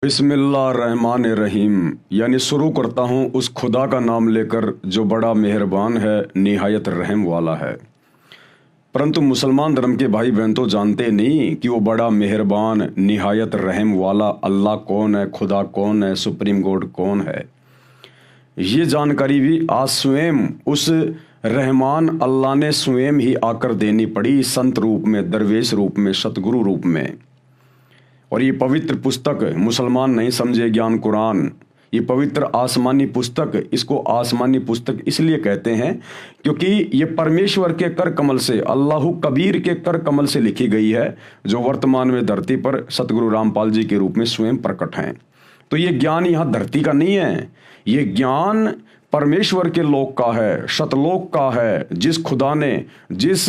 बिस्मिल्लाहिर्रहमानिर्रहीम यानी शुरू करता हूँ उस खुदा का नाम लेकर जो बड़ा मेहरबान है, निहायत रहम वाला है। परंतु मुसलमान धर्म के भाई बहन तो जानते नहीं कि वो बड़ा मेहरबान निहायत रहम वाला अल्लाह कौन है, खुदा कौन है, सुप्रीम गॉड कौन है। ये जानकारी भी आज स्वयं उस रहमान अल्लाह ने स्वयं ही आकर देनी पड़ी, संत रूप में, दरवेश रूप में, सतगुरु रूप में। और ये पवित्र पुस्तक मुसलमान नहीं समझे ज्ञान कुरान, ये पवित्र आसमानी पुस्तक, इसको आसमानी पुस्तक इसलिए कहते हैं क्योंकि ये परमेश्वर के कर कमल से, अल्लाहु कबीर के कर कमल से लिखी गई है, जो वर्तमान में धरती पर सतगुरु रामपाल जी के रूप में स्वयं प्रकट हैं। तो ये ज्ञान यहाँ धरती का नहीं है, ये ज्ञान परमेश्वर के लोक का है, सतलोक का है। जिस खुदा ने, जिस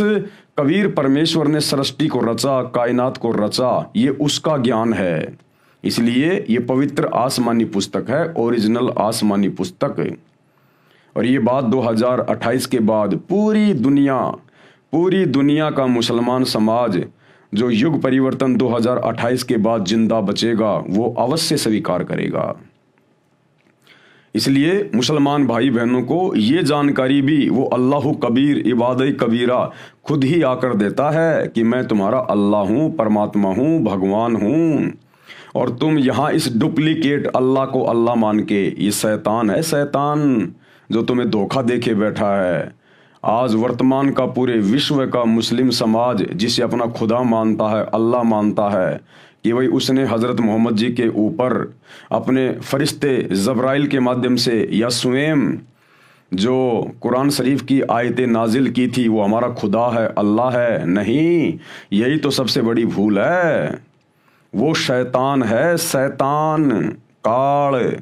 कबीर परमेश्वर ने सृष्टि को रचा, कायनात को रचा, ये उसका ज्ञान है। इसलिए ये पवित्र आसमानी पुस्तक है, ओरिजिनल आसमानी पुस्तक। और ये बात 2028 के बाद पूरी दुनिया का मुसलमान समाज जो युग परिवर्तन 2028 के बाद जिंदा बचेगा वो अवश्य स्वीकार करेगा। इसलिए मुसलमान भाई बहनों को ये जानकारी भी वो अल्लाहु कबीर इबादत कबीरा खुद ही आकर देता है कि मैं तुम्हारा अल्लाह हूँ, परमात्मा हूँ, भगवान हूँ। और तुम यहाँ इस डुप्लीकेट अल्लाह को अल्लाह मान के, ये शैतान है, शैतान जो तुम्हें धोखा देके बैठा है। आज वर्तमान का पूरे विश्व का मुस्लिम समाज जिसे अपना खुदा मानता है, अल्लाह मानता है कि भाई उसने हज़रत मोहम्मद जी के ऊपर अपने फरिश्ते जब्राइल के माध्यम से या स्वयं जो कुरान शरीफ की आयतें नाजिल की थी वो हमारा खुदा है, अल्लाह है। नहीं, यही तो सबसे बड़ी भूल है। वो शैतान है, शैतान काल।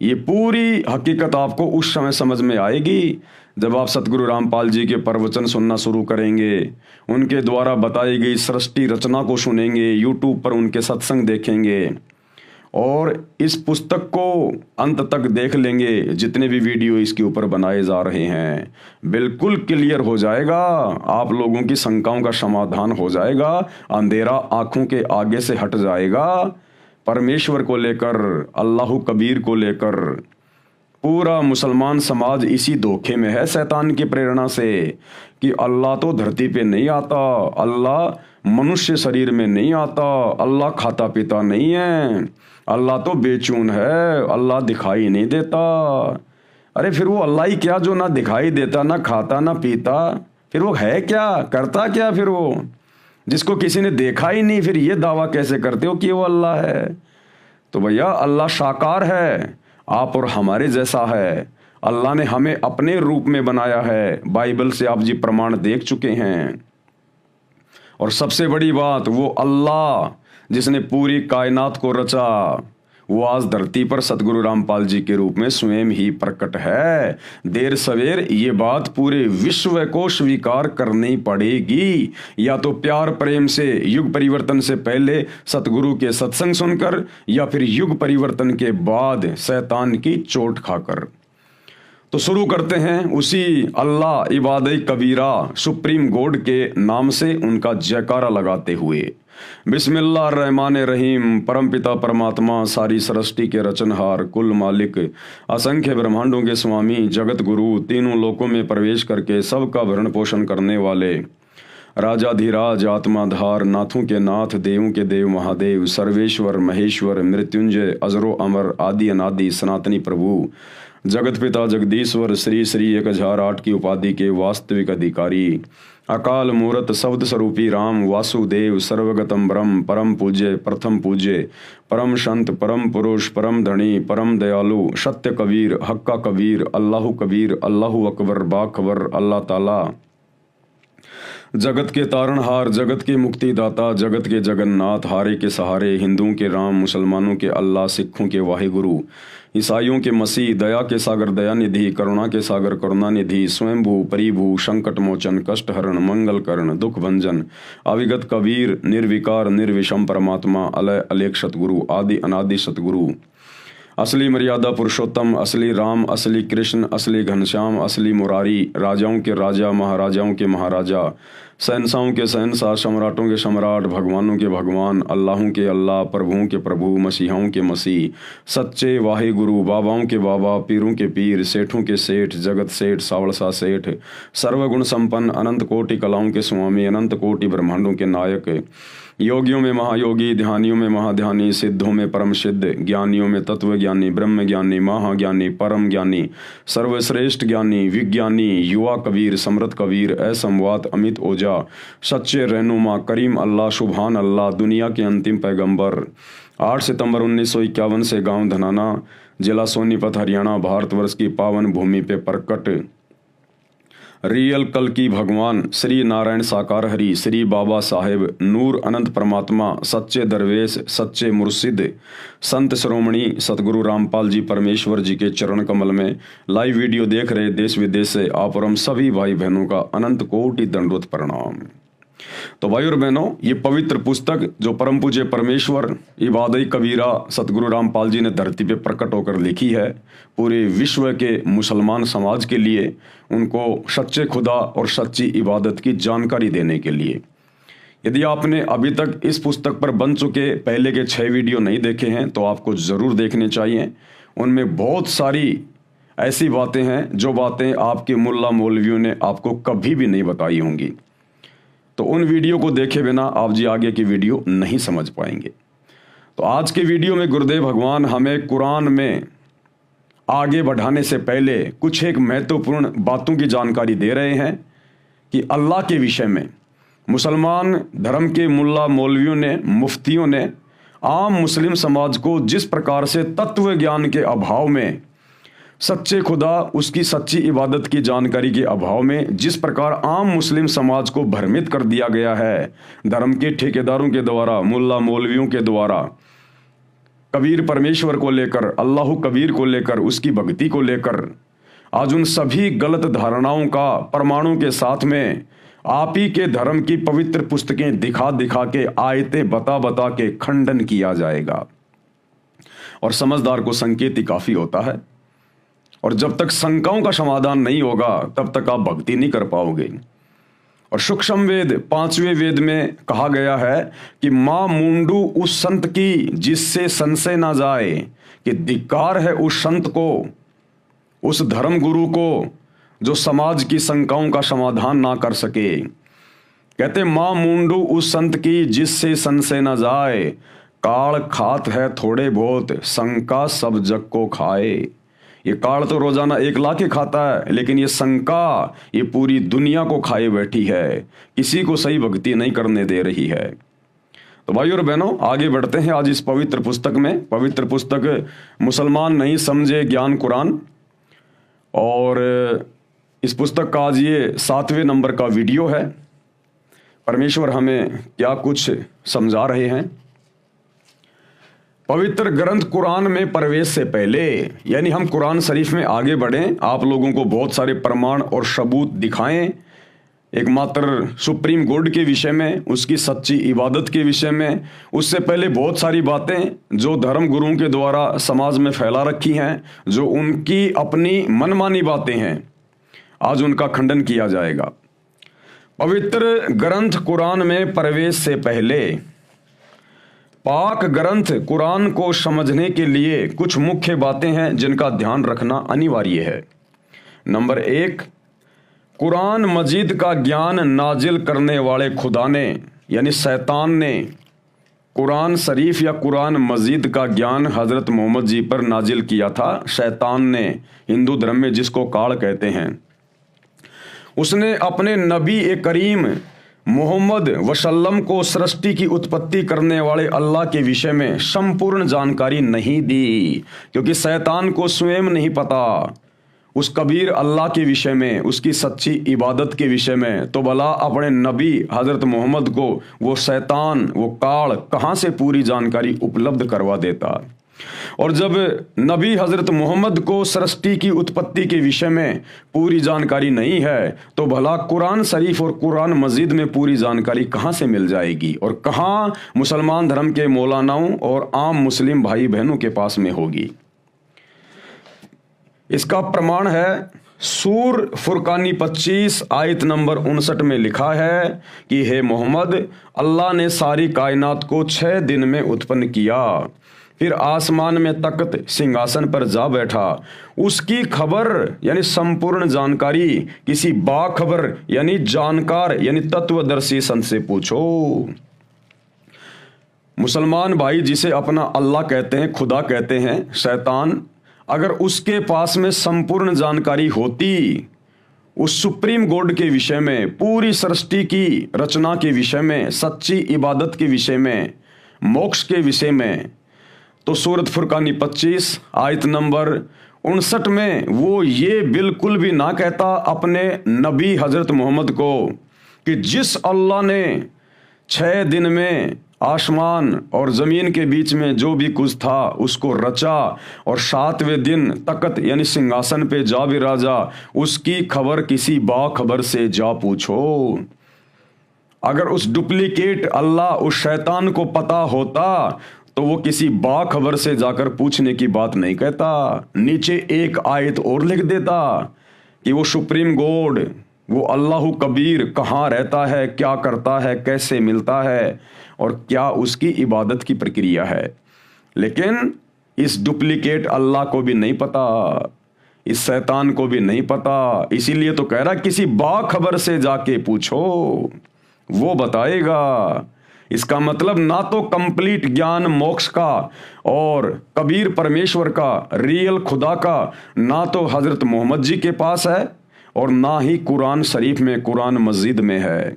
ये पूरी हकीकत आपको उस समय समझ में आएगी जब आप सतगुरु रामपाल जी के प्रवचन सुनना शुरू करेंगे, उनके द्वारा बताई गई सृष्टि रचना को सुनेंगे, यूट्यूब पर उनके सत्संग देखेंगे और इस पुस्तक को अंत तक देख लेंगे। जितने भी वीडियो इसके ऊपर बनाए जा रहे हैं बिल्कुल क्लियर हो जाएगा, आप लोगों की शंकाओं का समाधान हो जाएगा, अंधेरा आंखों के आगे से हट जाएगा। परमेश्वर को लेकर, अल्लाहु कबीर को लेकर पूरा मुसलमान समाज इसी धोखे में है शैतान की प्रेरणा से कि अल्लाह तो धरती पे नहीं आता, अल्लाह मनुष्य शरीर में नहीं आता, अल्लाह खाता पीता नहीं है, अल्लाह तो बेचून है, अल्लाह दिखाई नहीं देता। अरे फिर वो अल्लाह ही क्या जो ना दिखाई देता, ना खाता, ना पीता, फिर वो है क्या, करता क्या? फिर वो जिसको किसी ने देखा ही नहीं, फिर ये दावा कैसे करते हो कि वो अल्लाह है? तो भैया अल्लाह साकार है, आप और हमारे जैसा है। अल्लाह ने हमें अपने रूप में बनाया है, बाइबल से आप जी प्रमाण देख चुके हैं। और सबसे बड़ी बात, वो अल्लाह जिसने पूरी कायनात को रचा, वो आज धरती पर सतगुरु रामपाल जी के रूप में स्वयं ही प्रकट है। देर सवेर ये बात पूरे विश्व को स्वीकार करनी पड़ेगी, या तो प्यार प्रेम से युग परिवर्तन से पहले सतगुरु के सत्संग सुनकर, या फिर युग परिवर्तन के बाद शैतान की चोट खाकर। तो शुरू करते हैं उसी अल्लाह इबादत कबीरा सुप्रीम गॉड के नाम से उनका जयकारा लगाते हुए। बिस्मिल्लाहिर्रहमानिर्रहीम। परमपिता परमात्मा, सारी सृष्टि के रचनहार, कुल मालिक, असंख्य ब्रह्मांडों के स्वामी, जगत गुरु, तीनों लोकों में प्रवेश करके सबका भरण पोषण करने वाले, राजाधिराज, आत्माधार, नाथों के नाथ, देवों के देव महादेव, सर्वेश्वर, महेश्वर, मृत्युंजय, अजरो अमर, आदि अनादि, सनातनी प्रभु, जगत पिता जगदीश्वर, श्री श्री 1008 की उपाधि के वास्तविक अधिकारी, अकाल मूरत शब्द स्वरूपी राम वासुदेव, सर्वगतम ब्रह्म, परम पूज्य, प्रथम पूज्य, परम संत, परम पुरुष, परम धनी, परम दयालु, सत्य कबीर, हक्का कबीर, अल्लाहु कबीर, अल्लाहु अकबर, बाखबर, अल्लाह ताला, जगत के तारणहार, जगत के मुक्तिदाता, जगत के जगन्नाथ, हारे के सहारे, हिंदुओं के राम, मुसलमानों के अल्लाह, सिखों के वाहिगुरु, ईसाइयों के मसीह, दया के सागर दयानिधि, करुणा के सागर करुणानिधि, स्वयंभू परिभू, संकट मोचन, कष्ट हरण, मंगल करण, दुख भंजन, अविगत कबीर, निर्विकार निर्विषम परमात्मा, अलय अलेख सतगुरु, आदि अनादि सतगुरु, असली मर्यादा पुरुषोत्तम, असली राम, असली कृष्ण, असली घनश्याम, असली मुरारी, राजाओं के राजा, महाराजाओं के महाराजा, शहंशाहों के शहंशाह, सम्राटों के सम्राट, भगवानों के भगवान, अल्लाहों के अल्लाह, प्रभुओं के प्रभु, मसीहाओं के मसीह, सच्चे वाहे गुरु, बाबाओं के बाबा, पीरों के पीर, सेठों के सेठ, जगत सेठ, सावड़सा सेठ, सर्वगुण संपन्न, अनंत कोटि कलाओं के स्वामी, अनंत कोटि ब्रह्मांडों के नायक, योगियों में महायोगी, ध्यानियों में महाध्यानी, सिद्धों में परम सिद्ध, ज्ञानियों में तत्व ज्ञानी, ब्रह्म ज्ञानी, महाज्ञानी, परम ज्ञानी, सर्वश्रेष्ठ ज्ञानी, विज्ञानी, युवा कबीर, समृद्ध कबीर, असंवाद, अमित ओझा, सच्चे रहनुमा, करीम अल्लाह, सुभान अल्लाह, दुनिया के अंतिम पैगंबर। 8 सितंबर 1951 से गांव धनाना, जिला सोनीपत, हरियाणा, भारतवर्ष की पावन भूमि पे प्रकट रियल कल की भगवान श्री नारायण साकार हरि, श्री बाबा साहेब, नूर अनंत परमात्मा, सच्चे दरवेश, सच्चे मुर्शिद, संत श्रोमणी सतगुरु रामपाल जी परमेश्वर जी के चरण कमल में लाइव वीडियो देख रहे देश विदेश से आप और हम सभी भाई बहनों का अनंत कोटि दंडवत प्रणाम। तो भाई और बहनों, ये पवित्र पुस्तक जो परम पूज्य परमेश्वर इबादई कबीरा सतगुरु रामपाल जी ने धरती पे प्रकट होकर लिखी है, पूरे विश्व के मुसलमान समाज के लिए, उनको सच्चे खुदा और सच्ची इबादत की जानकारी देने के लिए। यदि आपने अभी तक इस पुस्तक पर बन चुके पहले के 6 वीडियो नहीं देखे हैं तो आपको ज़रूर देखने चाहिए। उनमें बहुत सारी ऐसी बातें हैं जो बातें आपके मुल्ला मौलवियों ने आपको कभी भी नहीं बताई होंगी। तो उन वीडियो को देखे बिना आप जी आगे की वीडियो नहीं समझ पाएंगे। तो आज के वीडियो में गुरुदेव भगवान हमें कुरान में आगे बढ़ाने से पहले कुछ एक महत्वपूर्ण बातों की जानकारी दे रहे हैं कि अल्लाह के विषय में मुसलमान धर्म के मुल्ला मौलवियों ने, मुफ्तियों ने आम मुस्लिम समाज को जिस प्रकार से तत्व ज्ञान के अभाव में, सच्चे खुदा, उसकी सच्ची इबादत की जानकारी के अभाव में जिस प्रकार आम मुस्लिम समाज को भ्रमित कर दिया गया है धर्म के ठेकेदारों के द्वारा, मुल्ला मौलवियों के द्वारा, कबीर परमेश्वर को लेकर, अल्लाह कबीर को लेकर, उसकी भक्ति को लेकर, आज उन सभी गलत धारणाओं का प्रमाणों के साथ में आप ही के धर्म की पवित्र पुस्तकें दिखा दिखा के, आयतें बता बता के खंडन किया जाएगा। और समझदार को संकेत ही काफी होता है। और जब तक शंकाओं का समाधान नहीं होगा तब तक आप भक्ति नहीं कर पाओगे। और सूक्ष्म वेद 5वें वेद में कहा गया है कि मां मुंडू उस संत की जिससे संशय ना जाए, कि धिक्कार है उस संत को, उस धर्म गुरु को जो समाज की शंकाओं का समाधान ना कर सके। कहते मां मुंडू उस संत की जिससे संशय ना जाए, काल खात है थोड़े बहुत, शंका सब जग को खाए। ये काल तो रोजाना 1 लाख ही खाता है, लेकिन ये शंका ये पूरी दुनिया को खाए बैठी है, किसी को सही भक्ति नहीं करने दे रही है। तो भाई और बहनों, आगे बढ़ते हैं आज इस पवित्र पुस्तक में। पवित्र पुस्तक मुसलमान नहीं समझे ज्ञान कुरान, और इस पुस्तक का आज ये 7वें नंबर का वीडियो है। परमेश्वर हमें क्या कुछ समझा रहे हैं। पवित्र ग्रंथ कुरान में प्रवेश से पहले, यानी हम कुरान शरीफ में आगे बढ़ें, आप लोगों को बहुत सारे प्रमाण और सबूत दिखाएं एकमात्र सुप्रीम गॉड के विषय में, उसकी सच्ची इबादत के विषय में। उससे पहले बहुत सारी बातें जो धर्म गुरुओं के द्वारा समाज में फैला रखी हैं, जो उनकी अपनी मनमानी बातें हैं, आज उनका खंडन किया जाएगा। पवित्र ग्रंथ कुरान में प्रवेश से पहले पाक ग्रंथ कुरान को समझने के लिए कुछ मुख्य बातें हैं जिनका ध्यान रखना अनिवार्य है। नंबर 1, कुरान मजीद का ज्ञान नाजिल करने वाले खुदा ने, यानी शैतान ने, कुरान शरीफ या कुरान मजीद का ज्ञान हजरत मोहम्मद जी पर नाजिल किया था। शैतान ने, हिंदू धर्म में जिसको काल कहते हैं, उसने अपने नबी ए करीम मोहम्मद वसल्लम को सृष्टि की उत्पत्ति करने वाले अल्लाह के विषय में संपूर्ण जानकारी नहीं दी, क्योंकि शैतान को स्वयं नहीं पता उस कबीर अल्लाह के विषय में, उसकी सच्ची इबादत के विषय में। तो भला अपने नबी हजरत मोहम्मद को वो शैतान, वो काल कहाँ से पूरी जानकारी उपलब्ध करवा देता। और जब नबी हजरत मोहम्मद को सृष्टि की उत्पत्ति के विषय में पूरी जानकारी नहीं है, तो भला कुरान शरीफ और कुरान मजीद में पूरी जानकारी कहाँ से मिल जाएगी, और कहाँ मुसलमान धर्म के मौलानाओं और आम मुस्लिम भाई बहनों के पास में होगी। इसका प्रमाण है सूर फुरकानी 25 आयत नंबर 59 में लिखा है कि हे मोहम्मद, अल्लाह ने सारी कायनात को 6 दिन में उत्पन्न किया, फिर आसमान में तख्त सिंहासन पर जा बैठा। उसकी खबर यानी संपूर्ण जानकारी किसी बाखबर यानी जानकार यानी तत्वदर्शी संत से पूछो। मुसलमान भाई जिसे अपना अल्लाह कहते हैं, खुदा कहते हैं, शैतान, अगर उसके पास में संपूर्ण जानकारी होती उस सुप्रीम गॉड के विषय में, पूरी सृष्टि की रचना के विषय में, सच्ची इबादत के विषय में, मोक्ष के विषय में, तो सूरत फुरकानी 25 आयत नंबर 59 में वो ये बिल्कुल भी ना कहता अपने नबी हजरत मोहम्मद को कि जिस अल्लाह ने 6 दिन में आसमान और ज़मीन के बीच में जो भी कुछ था उसको रचा और 7वें दिन तख्त यानी सिंहासन पे जा विराजा, उसकी खबर किसी बाखबर से जा पूछो। अगर उस डुप्लीकेट अल्लाह उस शैतान को पता होता तो वो किसी बाखबर से जाकर पूछने की बात नहीं कहता, नीचे एक आयत और लिख देता कि वो सुप्रीम गॉड, वो अल्लाह कबीर कहाँ रहता है, क्या करता है, कैसे मिलता है और क्या उसकी इबादत की प्रक्रिया है। लेकिन इस डुप्लीकेट अल्लाह को भी नहीं पता, इस शैतान को भी नहीं पता, इसीलिए तो कह रहा किसी बाखबर से जाके पूछो, वो बताएगा। इसका मतलब ना तो कंप्लीट ज्ञान मोक्ष का और कबीर परमेश्वर का, रियल खुदा का, ना तो हजरत मोहम्मद जी के पास है और ना ही कुरान शरीफ में, कुरान मस्जिद में है,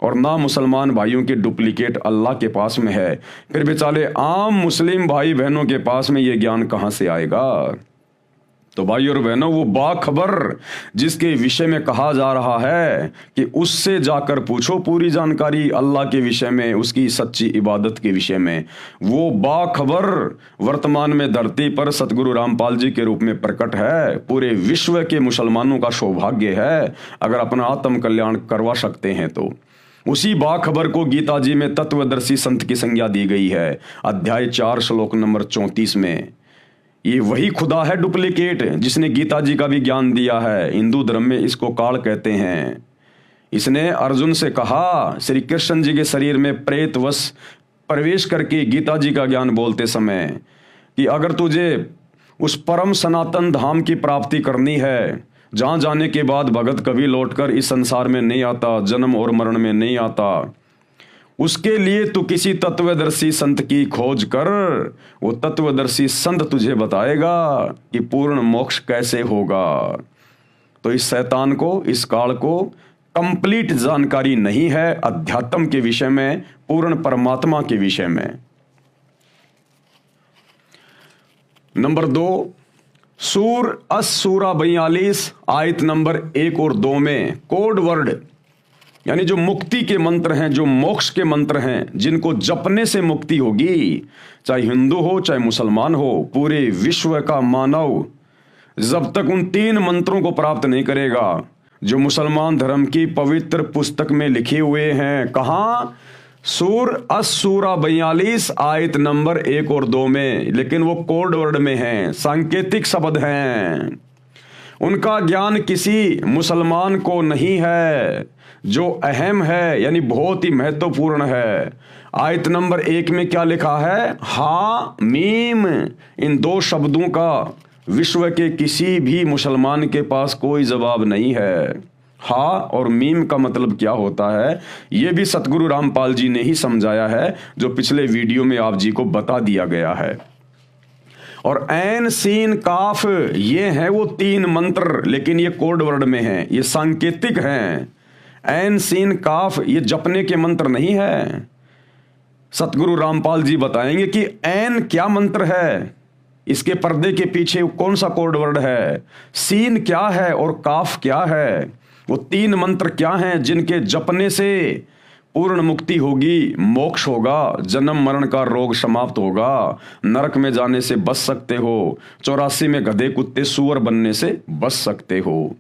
और ना मुसलमान भाइयों के डुप्लीकेट अल्लाह के पास में है। फिर बेचारे आम मुस्लिम भाई बहनों के पास में ये ज्ञान कहाँ से आएगा। तो भाई और बहनों, वो बाखबर जिसके विषय में कहा जा रहा है कि उससे जाकर पूछो पूरी जानकारी अल्लाह के विषय में, उसकी सच्ची इबादत के विषय में, वो बाखबर वर्तमान में धरती पर सतगुरु रामपाल जी के रूप में प्रकट है। पूरे विश्व के मुसलमानों का सौभाग्य है अगर अपना आत्म कल्याण करवा सकते हैं तो। उसी बाखबर को गीता जी में तत्वदर्शी संत की संज्ञा दी गई है, अध्याय 4 श्लोक नंबर 34 में। ये वही खुदा है डुप्लीकेट जिसने गीता जी का भी ज्ञान दिया है। हिंदू धर्म में इसको काल कहते हैं। इसने अर्जुन से कहा श्री कृष्ण जी के शरीर में प्रेतवश प्रवेश करके गीता जी का ज्ञान बोलते समय कि अगर तुझे उस परम सनातन धाम की प्राप्ति करनी है जहाँ जाने के बाद भगत कभी लौटकर इस संसार में नहीं आता, जन्म और मरण में नहीं आता, उसके लिए तू किसी तत्वदर्शी संत की खोज कर। वो तत्वदर्शी संत तुझे बताएगा कि पूर्ण मोक्ष कैसे होगा। तो इस शैतान को, इस काल को कंप्लीट जानकारी नहीं है अध्यात्म के विषय में, पूर्ण परमात्मा के विषय में। नंबर 2, सूर अस-सूरा 42 आयत नंबर 1 और 2 में कोड वर्ड यानी जो मुक्ति के मंत्र हैं, जो मोक्ष के मंत्र हैं, जिनको जपने से मुक्ति होगी, चाहे हिंदू हो चाहे मुसलमान हो, पूरे विश्व का मानव जब तक उन 3 मंत्रों को प्राप्त नहीं करेगा जो मुसलमान धर्म की पवित्र पुस्तक में लिखे हुए हैं। कहाँ? सूर अस-सूरा 42 आयत नंबर 1 और 2 में, लेकिन वो कोड वर्ड में हैं, सांकेतिक शब्द हैं। उनका ज्ञान किसी मुसलमान को नहीं है। जो अहम है यानी बहुत ही महत्वपूर्ण है। आयत नंबर 1 में क्या लिखा है? हा मीम, इन 2 शब्दों का विश्व के किसी भी मुसलमान के पास कोई जवाब नहीं है। हा और मीम का मतलब क्या होता है ये भी सतगुरु रामपाल जी ने ही समझाया है, जो पिछले वीडियो में आप जी को बता दिया गया है। और ऐन सीन काफ ये हैं वो 3 मंत्र, लेकिन ये कोड वर्ड में हैं, ये सांकेतिक हैं। ऐन सीन काफ ये जपने के मंत्र नहीं है। सतगुरु रामपाल जी बताएंगे कि ऐन क्या मंत्र है, इसके पर्दे के पीछे कौन सा कोड वर्ड है, सीन क्या है और काफ क्या है। वो 3 मंत्र क्या हैं जिनके जपने से पूर्ण मुक्ति होगी, मोक्ष होगा, जन्म मरण का रोग समाप्त होगा, नरक में जाने से बच सकते हो, 84 में गधे कुत्ते सूअर बनने से बच सकते हो।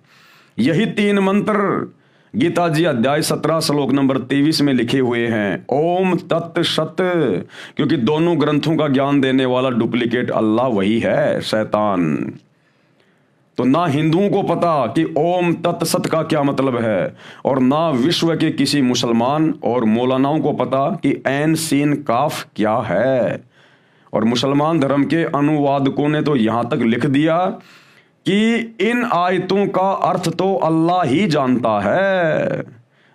यही 3 मंत्र गीता जी अध्याय 17 श्लोक नंबर 23 में लिखे हुए हैं। ओम तत् सत, क्योंकि दोनों ग्रंथों का ज्ञान देने वाला डुप्लीकेट अल्लाह वही है, शैतान। तो ना हिंदुओं को पता कि ओम तत्सत का क्या मतलब है, और ना विश्व के किसी मुसलमान और मौलानाओं को पता कि ऐन सीन काफ क्या है। और मुसलमान धर्म के अनुवादकों ने तो यहां तक लिख दिया कि इन आयतों का अर्थ तो अल्लाह ही जानता है।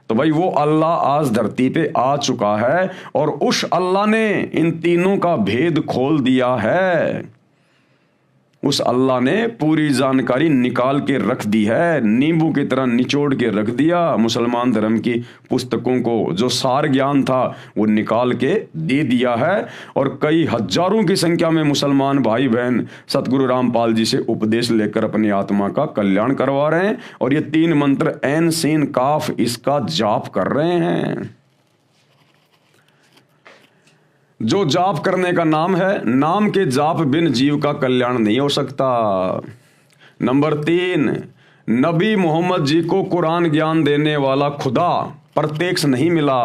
तो भाई वो अल्लाह आज धरती पे आ चुका है और उस अल्लाह ने इन तीनों का भेद खोल दिया है। उस अल्लाह ने पूरी जानकारी निकाल के रख दी है, नींबू की तरह निचोड़ के रख दिया। मुसलमान धर्म की पुस्तकों को जो सार ज्ञान था वो निकाल के दे दिया है, और कई हजारों की संख्या में मुसलमान भाई बहन सतगुरु रामपाल जी से उपदेश लेकर अपनी आत्मा का कल्याण करवा रहे हैं, और ये 3 मंत्र ऐन सीन काफ इसका जाप कर रहे हैं। जो जाप करने का नाम है, नाम के जाप बिन जीव का कल्याण नहीं हो सकता। नंबर 3, नबी मोहम्मद जी को कुरान ज्ञान देने वाला खुदा प्रत्यक्ष नहीं मिला।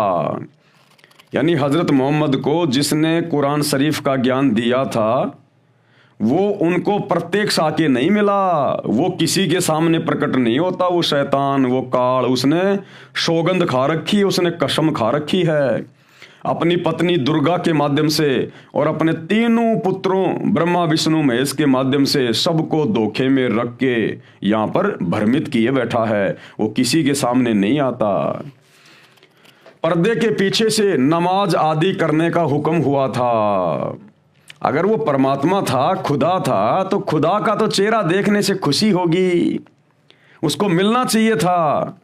यानी हजरत मोहम्मद को जिसने कुरान शरीफ का ज्ञान दिया था वो उनको प्रत्यक्ष आके नहीं मिला। वो किसी के सामने प्रकट नहीं होता। वो शैतान, वो काल, उसने सौगंध खा रखी है, उसने कसम खा रखी है अपनी पत्नी दुर्गा के माध्यम से और अपने तीनों पुत्रों ब्रह्मा विष्णु महेश के माध्यम से सबको धोखे में रख के यहां पर भ्रमित किए बैठा है। वो किसी के सामने नहीं आता। पर्दे के पीछे से नमाज आदि करने का हुक्म हुआ था। अगर वो परमात्मा था, खुदा था, तो खुदा का तो चेहरा देखने से खुशी होगी, उसको मिलना चाहिए था।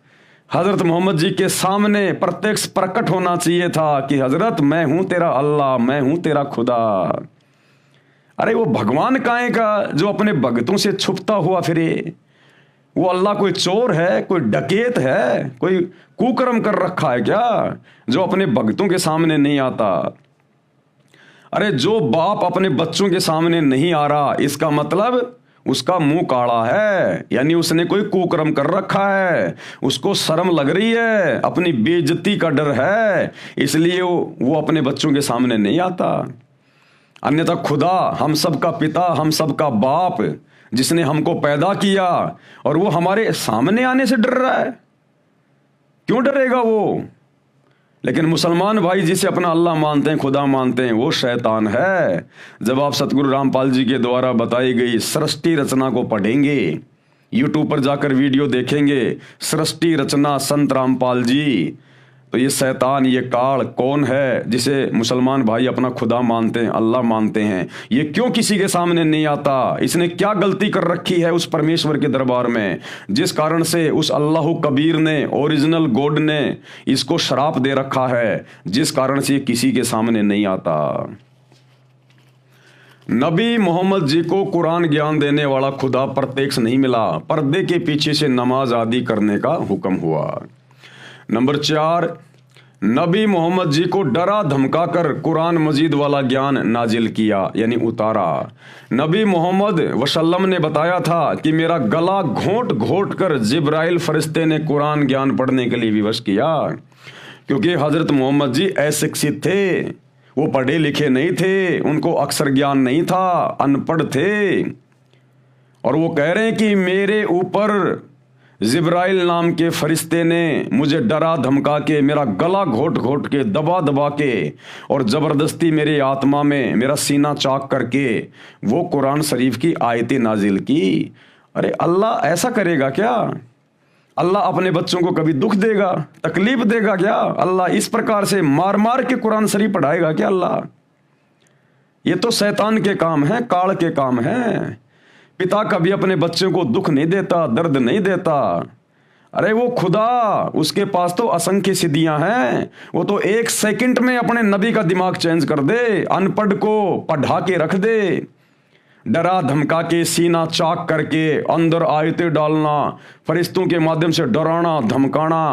हजरत मोहम्मद जी के सामने प्रत्यक्ष प्रकट होना चाहिए था कि हजरत मैं हूं तेरा अल्लाह, मैं हूं तेरा खुदा। अरे वो भगवान काहे का जो अपने भक्तों से छुपता हुआ फिरे? वो अल्लाह कोई चोर है, कोई डकैत है, कोई कुकर्म कर रखा है क्या जो अपने भक्तों के सामने नहीं आता? अरे जो बाप अपने बच्चों के सामने नहीं आ रहा, इसका मतलब उसका मुंह काला है, यानी उसने कोई कुकर्म कर रखा है, उसको शर्म लग रही है, अपनी बेइज्जती का डर है, इसलिए वो अपने बच्चों के सामने नहीं आता। अन्यथा खुदा, हम सबका पिता, हम सबका बाप, जिसने हमको पैदा किया, और वो हमारे सामने आने से डर रहा है? क्यों डरेगा वो? लेकिन मुसलमान भाई जिसे अपना अल्लाह मानते हैं, खुदा मानते हैं, वो शैतान है। जब आप सतगुरु रामपाल जी के द्वारा बताई गई सृष्टि रचना को पढ़ेंगे, यूट्यूब पर जाकर वीडियो देखेंगे, सृष्टि रचना संत रामपाल जी, तो ये शैतान, ये काल कौन है जिसे मुसलमान भाई अपना खुदा मानते हैं, अल्लाह मानते हैं? ये क्यों किसी के सामने नहीं आता? इसने क्या गलती कर रखी है उस परमेश्वर के दरबार में, जिस कारण से उस अल्लाह कबीर ने, ओरिजिनल गॉड ने इसको श्राप दे रखा है, जिस कारण से ये किसी के सामने नहीं आता। नबी मोहम्मद जी को कुरान ज्ञान देने वाला खुदा प्रत्यक्ष नहीं मिला, पर्दे के पीछे से नमाज आदि करने का हुक्म हुआ। नंबर 4, नबी मोहम्मद जी को डरा धमकाकर कुरान मजीद वाला ज्ञान नाजिल किया, यानी उतारा। नबी मोहम्मद वसल्लम ने बताया था कि मेरा गला घोंट घोंट कर जिब्राइल फरिश्ते ने कुरान ज्ञान पढ़ने के लिए विवश किया, क्योंकि हजरत मोहम्मद जी अशिक्षित थे, वो पढ़े लिखे नहीं थे, उनको अक्षर ज्ञान नहीं था, अनपढ़ थे, और वो कह रहे हैं कि मेरे ऊपर जिब्राइल नाम के फरिश्ते ने मुझे डरा धमका के, मेरा गला घोट घोट के, दबा दबा के, और ज़बरदस्ती मेरे आत्मा में मेरा सीना चाक करके वो कुरान शरीफ की आयतें नाजिल की। अरे अल्लाह ऐसा करेगा क्या? अल्लाह अपने बच्चों को कभी दुख देगा, तकलीफ देगा क्या? अल्लाह इस प्रकार से मार मार के कुरान शरीफ पढ़ाएगा क्या अल्लाह? ये तो शैतान के काम है, काल के काम है। पिता कभी अपने बच्चों को दुख नहीं देता, दर्द नहीं देता। अरे वो खुदा, उसके पास तो असंख्य सिद्धियां हैं, वो तो 1 सेकंड में अपने नबी का दिमाग चेंज कर दे, अनपढ़ को पढ़ा के रख दे, डरा धमका के, सीना चाक करके, अंदर आयतें डालना, फरिश्तों के माध्यम से डराना धमकाना।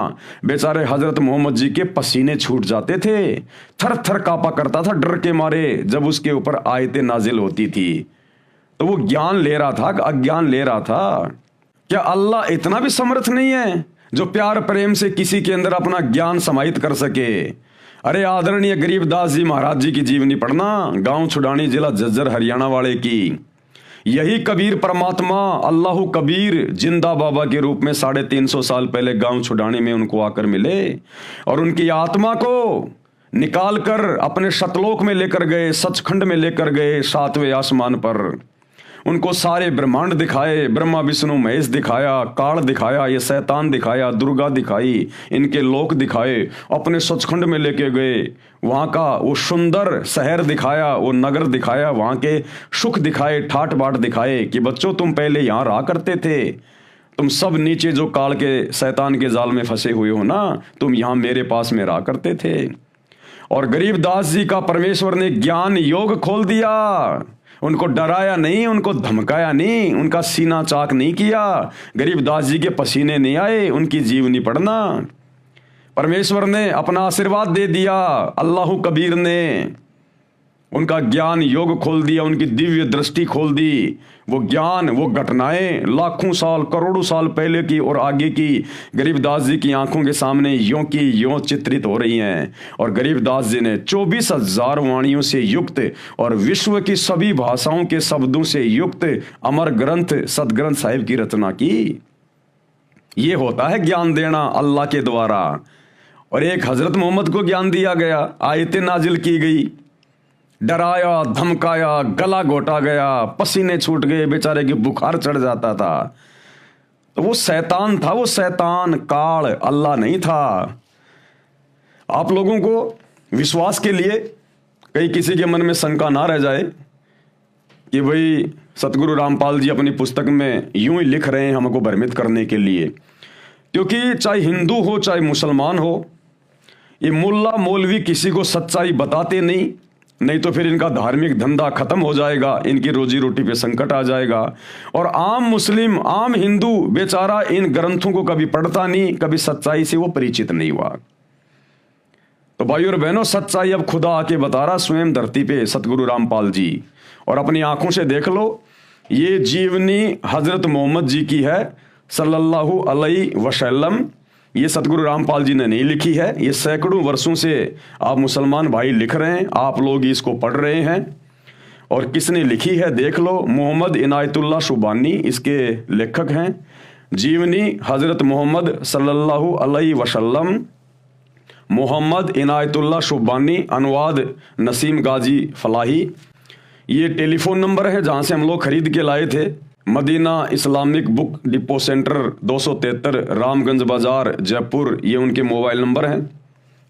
बेचारे हजरत मोहम्मद जी के पसीने छूट जाते थे, थर थर कांपा करता था डर के मारे जब उसके ऊपर आयतें नाजिल होती थी। तो वो ज्ञान ले रहा था, अज्ञान ले रहा था। क्या अल्लाह इतना भी समर्थ नहीं है जो प्यार प्रेम से किसी के अंदर अपना ज्ञान समाहित कर सके? अरे आदरणीय गरीबदास जी महाराज जी की जीवनी पढ़ना, गांव छुड़ानी, जिला झज्जर हरियाणा वाले की। यही कबीर परमात्मा अल्लाह कबीर जिंदा बाबा के रूप में 350 साल पहले गांव छुड़ाने में उनको आकर मिले और उनकी आत्मा को निकाल कर अपने शतलोक में लेकर गए, सचखंड में लेकर गए, 7वें आसमान पर उनको सारे ब्रह्मांड दिखाए, ब्रह्मा विष्णु महेश दिखाया, काल दिखाया, ये शैतान दिखाया, दुर्गा दिखाई, इनके लोक दिखाए, अपने सचखंड में लेके गए, वहाँ का वो सुंदर शहर दिखाया, वो नगर दिखाया, वहाँ के सुख दिखाए, ठाट बाट दिखाए कि बच्चों तुम पहले यहाँ रहा करते थे, तुम सब नीचे जो काल के शैतान के जाल में फंसे हुए हो ना, तुम यहाँ मेरे पास में रहा करते थे। और गरीबदास जी का परमेश्वर ने ज्ञान योग खोल दिया, उनको डराया नहीं, उनको धमकाया नहीं, उनका सीना चाक नहीं किया, गरीबदास जी के पसीने नहीं आए, उनकी जीवनी पढ़ना। परमेश्वर ने अपना आशीर्वाद दे दिया, अल्लाह कबीर ने उनका ज्ञान योग खोल दिया, उनकी दिव्य दृष्टि खोल दी। वो ज्ञान, वो घटनाएं लाखों साल करोड़ों साल पहले की और आगे की गरीबदास जी की आंखों के सामने यों की यों चित्रित हो रही हैं। और गरीबदास जी ने 24,000 वाणियों से युक्त और विश्व की सभी भाषाओं के शब्दों से युक्त अमर ग्रंथ सदग्रंथ साहिब की रचना की। ये होता है ज्ञान देना अल्लाह के द्वारा। और एक हजरत मोहम्मद को ज्ञान दिया गया, आयतें नाजिल की गई, डराया, धमकाया, गला घोटा गया, पसीने छूट गए, बेचारे की बुखार चढ़ जाता था। तो वो शैतान था, वो शैतान काल, अल्लाह नहीं था। आप लोगों को विश्वास के लिए कहीं किसी के मन में शंका ना रह जाए कि भाई सतगुरु रामपाल जी अपनी पुस्तक में यूं ही लिख रहे हैं हमको भ्रमित करने के लिए, क्योंकि चाहे हिंदू हो चाहे मुसलमान हो, ये मुल्ला मौलवी किसी को सच्चाई बताते नहीं तो फिर इनका धार्मिक धंधा खत्म हो जाएगा, इनकी रोजी रोटी पे संकट आ जाएगा। और आम मुस्लिम, आम हिंदू बेचारा इन ग्रंथों को कभी पढ़ता नहीं, कभी सच्चाई से वो परिचित नहीं हुआ। तो भाई और बहनों, सच्चाई अब खुदा आके बता रहा स्वयं धरती पे, सतगुरु रामपाल जी। और अपनी आंखों से देख लो, ये जीवनी हजरत मोहम्मद जी की है सल्लल्लाहु अलैहि वसल्लम। ये सतगुरु रामपाल जी ने नहीं लिखी है, ये सैकड़ों वर्षों से आप मुसलमान भाई लिख रहे हैं, आप लोग इसको पढ़ रहे हैं। और किसने लिखी है देख लो, मोहम्मद इनायतुल्लाह शुबानी इसके लेखक हैं। जीवनी हजरत मोहम्मद सल्लल्लाहु अलैहि वसल्लम, मोहम्मद इनायतुल्लाह शुबानी, अनुवाद नसीम गाजी फलाही। ये टेलीफोन नंबर है जहाँ से हम लोग खरीद के लाए थे, Madina Islamic book depot centre 273 Ramganj बाजार जयपुर, ये उनके मोबाइल नंबर हैं।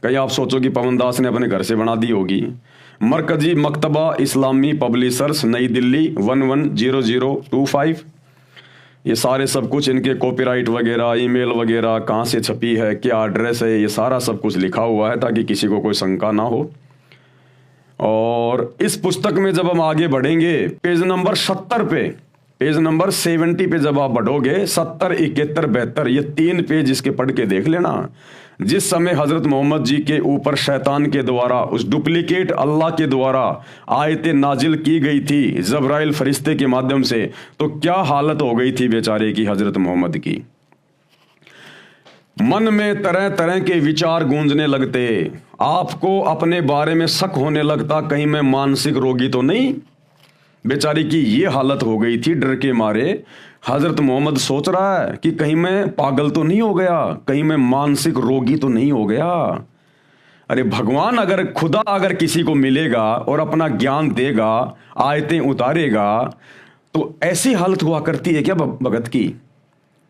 कहीं आप सोचो कि पवन दास ने अपने घर से बना दी होगी। मरकजी मकतबा इस्लामी पब्लिशर्स नई दिल्ली 110025। ये सारे सब कुछ इनके कॉपीराइट वगैरह, ईमेल वगैरह, कहाँ से छपी है, क्या एड्रेस है, ये सारा सब कुछ लिखा हुआ है ताकि किसी को कोई शंका ना हो। और इस पुस्तक में जब हम आगे बढ़ेंगे, पेज नंबर 70 पे, पेज नंबर 70 पे जब आप बढ़ोगे, 70, 71, 72, ये 3 पेज इसके पढ़ के देख लेना। जिस समय हजरत मोहम्मद जी के ऊपर शैतान के द्वारा, उस डुप्लीकेट अल्लाह के द्वारा आयतें नाजिल की गई थी जबराइल फरिश्ते के माध्यम से, तो क्या हालत हो गई थी बेचारे की हजरत मोहम्मद की। मन में तरह तरह के विचार गूंजने लगते, आपको अपने बारे में शक होने लगता, कहीं मैं मानसिक रोगी तो नहीं। बेचारी की ये हालत हो गई थी, डर के मारे हजरत मोहम्मद सोच रहा है कि कहीं मैं पागल तो नहीं हो गया, कहीं मैं मानसिक रोगी तो नहीं हो गया। अरे भगवान, अगर खुदा अगर किसी को मिलेगा और अपना ज्ञान देगा, आयतें उतारेगा, तो ऐसी हालत हुआ करती है क्या भगत की,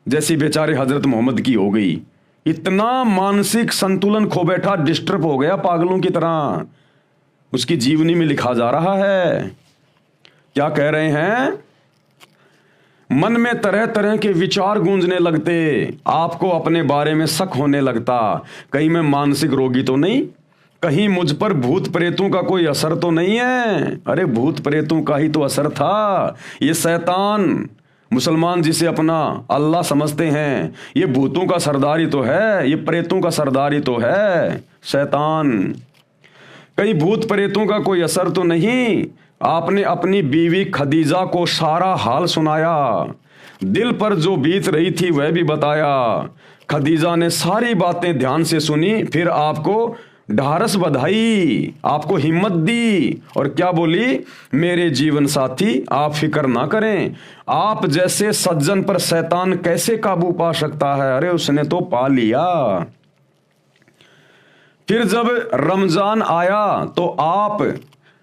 जैसी बेचारे हजरत मोहम्मद की हो गई। इतना मानसिक संतुलन खो बैठा, डिस्टर्ब हो गया पागलों की तरह। उसकी जीवनी में लिखा जा रहा है, क्या कह रहे हैं, मन में तरह तरह के विचार गूंजने लगते, आपको अपने बारे में शक होने लगता, कहीं मैं मानसिक रोगी तो नहीं, कहीं मुझ पर भूत प्रेतों का कोई असर तो नहीं है। अरे भूत प्रेतों का ही तो असर था। ये शैतान, मुसलमान जिसे अपना अल्लाह समझते हैं, ये भूतों का सरदार ही तो है, ये प्रेतों का सरदार ही तो है शैतान। कहीं भूत प्रेतों का कोई असर तो नहीं। आपने अपनी बीवी खदीजा को सारा हाल सुनाया, दिल पर जो बीत रही थी वह भी बताया। खदीजा ने सारी बातें ध्यान से सुनी, फिर आपको ढारस बधाई, आपको हिम्मत दी। और क्या बोली? मेरे जीवन साथी आप फिक्र ना करें, आप जैसे सज्जन पर शैतान कैसे काबू पा सकता है? अरे उसने तो पा लिया। फिर जब रमजान आया तो आप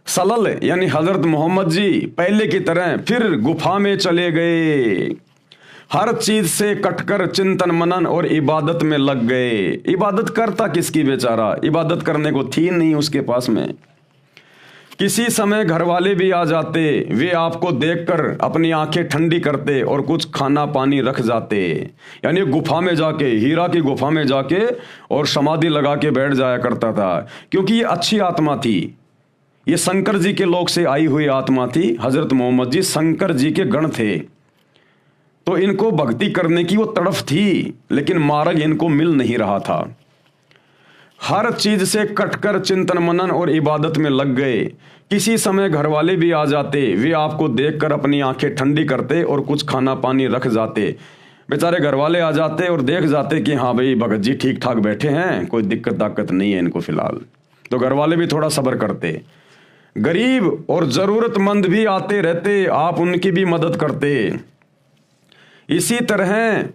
सलल यानी हजरत मोहम्मद जी पहले की तरह फिर गुफा में चले गए, हर चीज से कटकर चिंतन मनन और इबादत में लग गए। इबादत करता किसकी बेचारा? इबादत करने को थी नहीं उसके पास में। किसी समय घर वाले भी आ जाते, वे आपको देखकर अपनी आंखें ठंडी करते और कुछ खाना पानी रख जाते। यानी गुफा में जाके, हीरा की गुफा में जाके और समाधि लगा के बैठ जाया करता था, क्योंकि ये अच्छी आत्मा थी, ये शंकर जी के लोक से आई हुई आत्मा थी। हजरत मोहम्मद जी शंकर जी के गण थे, तो इनको भक्ति करने की वो तड़फ थी, लेकिन मार्ग इनको मिल नहीं रहा था। हर चीज से कटकर चिंतन मनन और इबादत में लग गए। किसी समय घर वाले भी आ जाते, वे आपको देखकर अपनी आंखें ठंडी करते और कुछ खाना पानी रख जाते। बेचारे घर वाले आ जाते और देख जाते कि हाँ भाई भगत जी ठीक ठाक बैठे हैं, कोई दिक्कत ताकत नहीं है इनको फिलहाल, तो घर वाले भी थोड़ा सब्र करते। गरीब और जरूरतमंद भी आते रहते, आप उनकी भी मदद करते। इसी तरह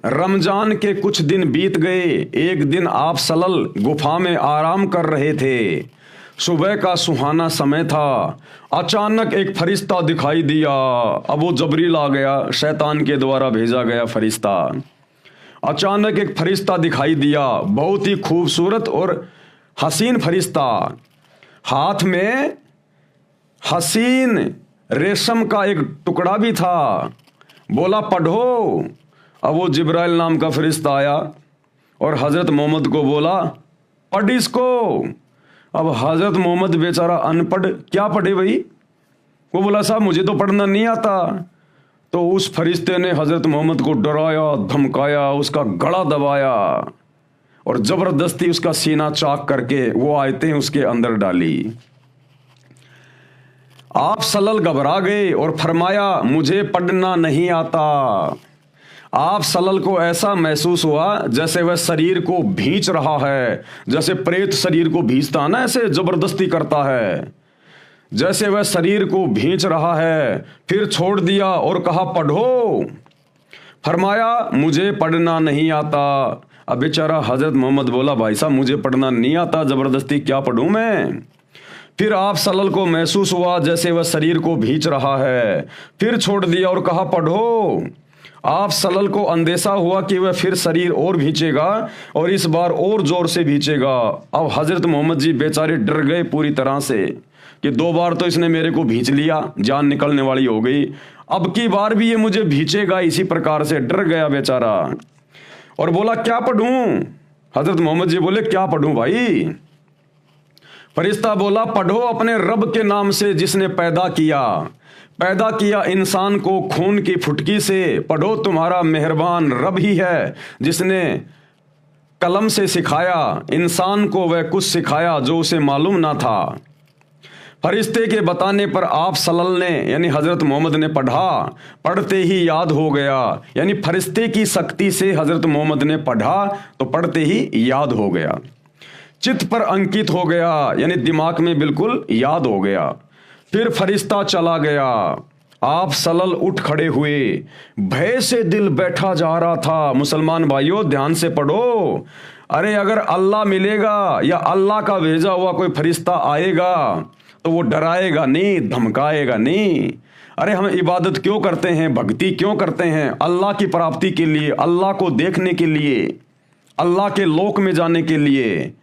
रमजान के कुछ दिन बीत गए। एक दिन आप सलल गुफा में आराम कर रहे थे, सुबह का सुहाना समय था। अचानक एक फरिश्ता दिखाई दिया। अब वो जबरील आ गया, शैतान के द्वारा भेजा गया फरिश्ता। अचानक एक फरिश्ता दिखाई दिया, बहुत ही खूबसूरत और हसीन फरिश्ता, हाथ में हसीन रेशम का एक टुकड़ा भी था। बोला पढ़ो। अब वो जिब्राइल नाम का फरिश्ता आया और हजरत मोहम्मद को बोला पढ़ इसको। अब हजरत मोहम्मद बेचारा अनपढ़, क्या पढ़े भाई? वो बोला साहब मुझे तो पढ़ना नहीं आता। तो उस फरिश्ते ने हजरत मोहम्मद को डराया, धमकाया, उसका गला दबाया और जबरदस्ती उसका सीना चाक करके वो आयतें उसके अंदर डाली। आप सलल घबरा गए और फरमाया मुझे पढ़ना नहीं आता। आप सलल को ऐसा महसूस हुआ जैसे वह शरीर को भींच रहा है, जैसे प्रेत शरीर को भींचता है ना, ऐसे जबरदस्ती करता है, जैसे वह शरीर को भींच रहा है। फिर छोड़ दिया और कहा पढ़ो। फरमाया मुझे पढ़ना नहीं आता। अब बेचारा हजरत मोहम्मद बोला भाई साहब मुझे पढ़ना नहीं आता, जबरदस्ती क्या पढ़ूं मैं? फिर आप सलल को महसूस हुआ जैसे वह शरीर को भींच रहा है, फिर छोड़ दिया और कहा पढ़ो। आप सलल को अंदेशा हुआ कि वह फिर शरीर और भींचेगा और इस बार और जोर से भींचेगा। अब हजरत मोहम्मद जी बेचारे डर गए पूरी तरह से कि 2 बार तो इसने मेरे को भींच लिया, जान निकलने वाली हो गई, अब की बार भी ये मुझे भींचेगा। इसी प्रकार से डर गया बेचारा और बोला क्या पढ़ूं? हजरत मोहम्मद जी बोले क्या पढ़ूं भाई? फरिश्ता बोला पढ़ो अपने रब के नाम से जिसने पैदा किया इंसान को खून की फुटकी से। पढ़ो तुम्हारा मेहरबान रब ही है जिसने कलम से सिखाया इंसान को वह कुछ सिखाया जो उसे मालूम ना था। फरिश्ते के बताने पर आप सल्लल्लाहु ने यानी हजरत मोहम्मद ने पढ़ा, पढ़ते ही याद हो गया। यानी फरिश्ते की शक्ति से हजरत मोहम्मद ने पढ़ा तो पढ़ते ही याद हो गया, चित्त पर अंकित हो गया, यानी दिमाग में बिल्कुल याद हो गया। फिर फरिश्ता चला गया। आप सलल उठ खड़े हुए, भय से दिल बैठा जा रहा था। मुसलमान भाइयों ध्यान से पढ़ो। अरे अगर अल्लाह मिलेगा या अल्लाह का भेजा हुआ कोई फरिश्ता आएगा तो वो डराएगा नहीं, धमकाएगा नहीं। अरे हम इबादत क्यों करते हैं, भक्ति क्यों करते हैं? अल्लाह की प्राप्ति के लिए, अल्लाह को देखने के लिए, अल्लाह के लोक में जाने के लिए।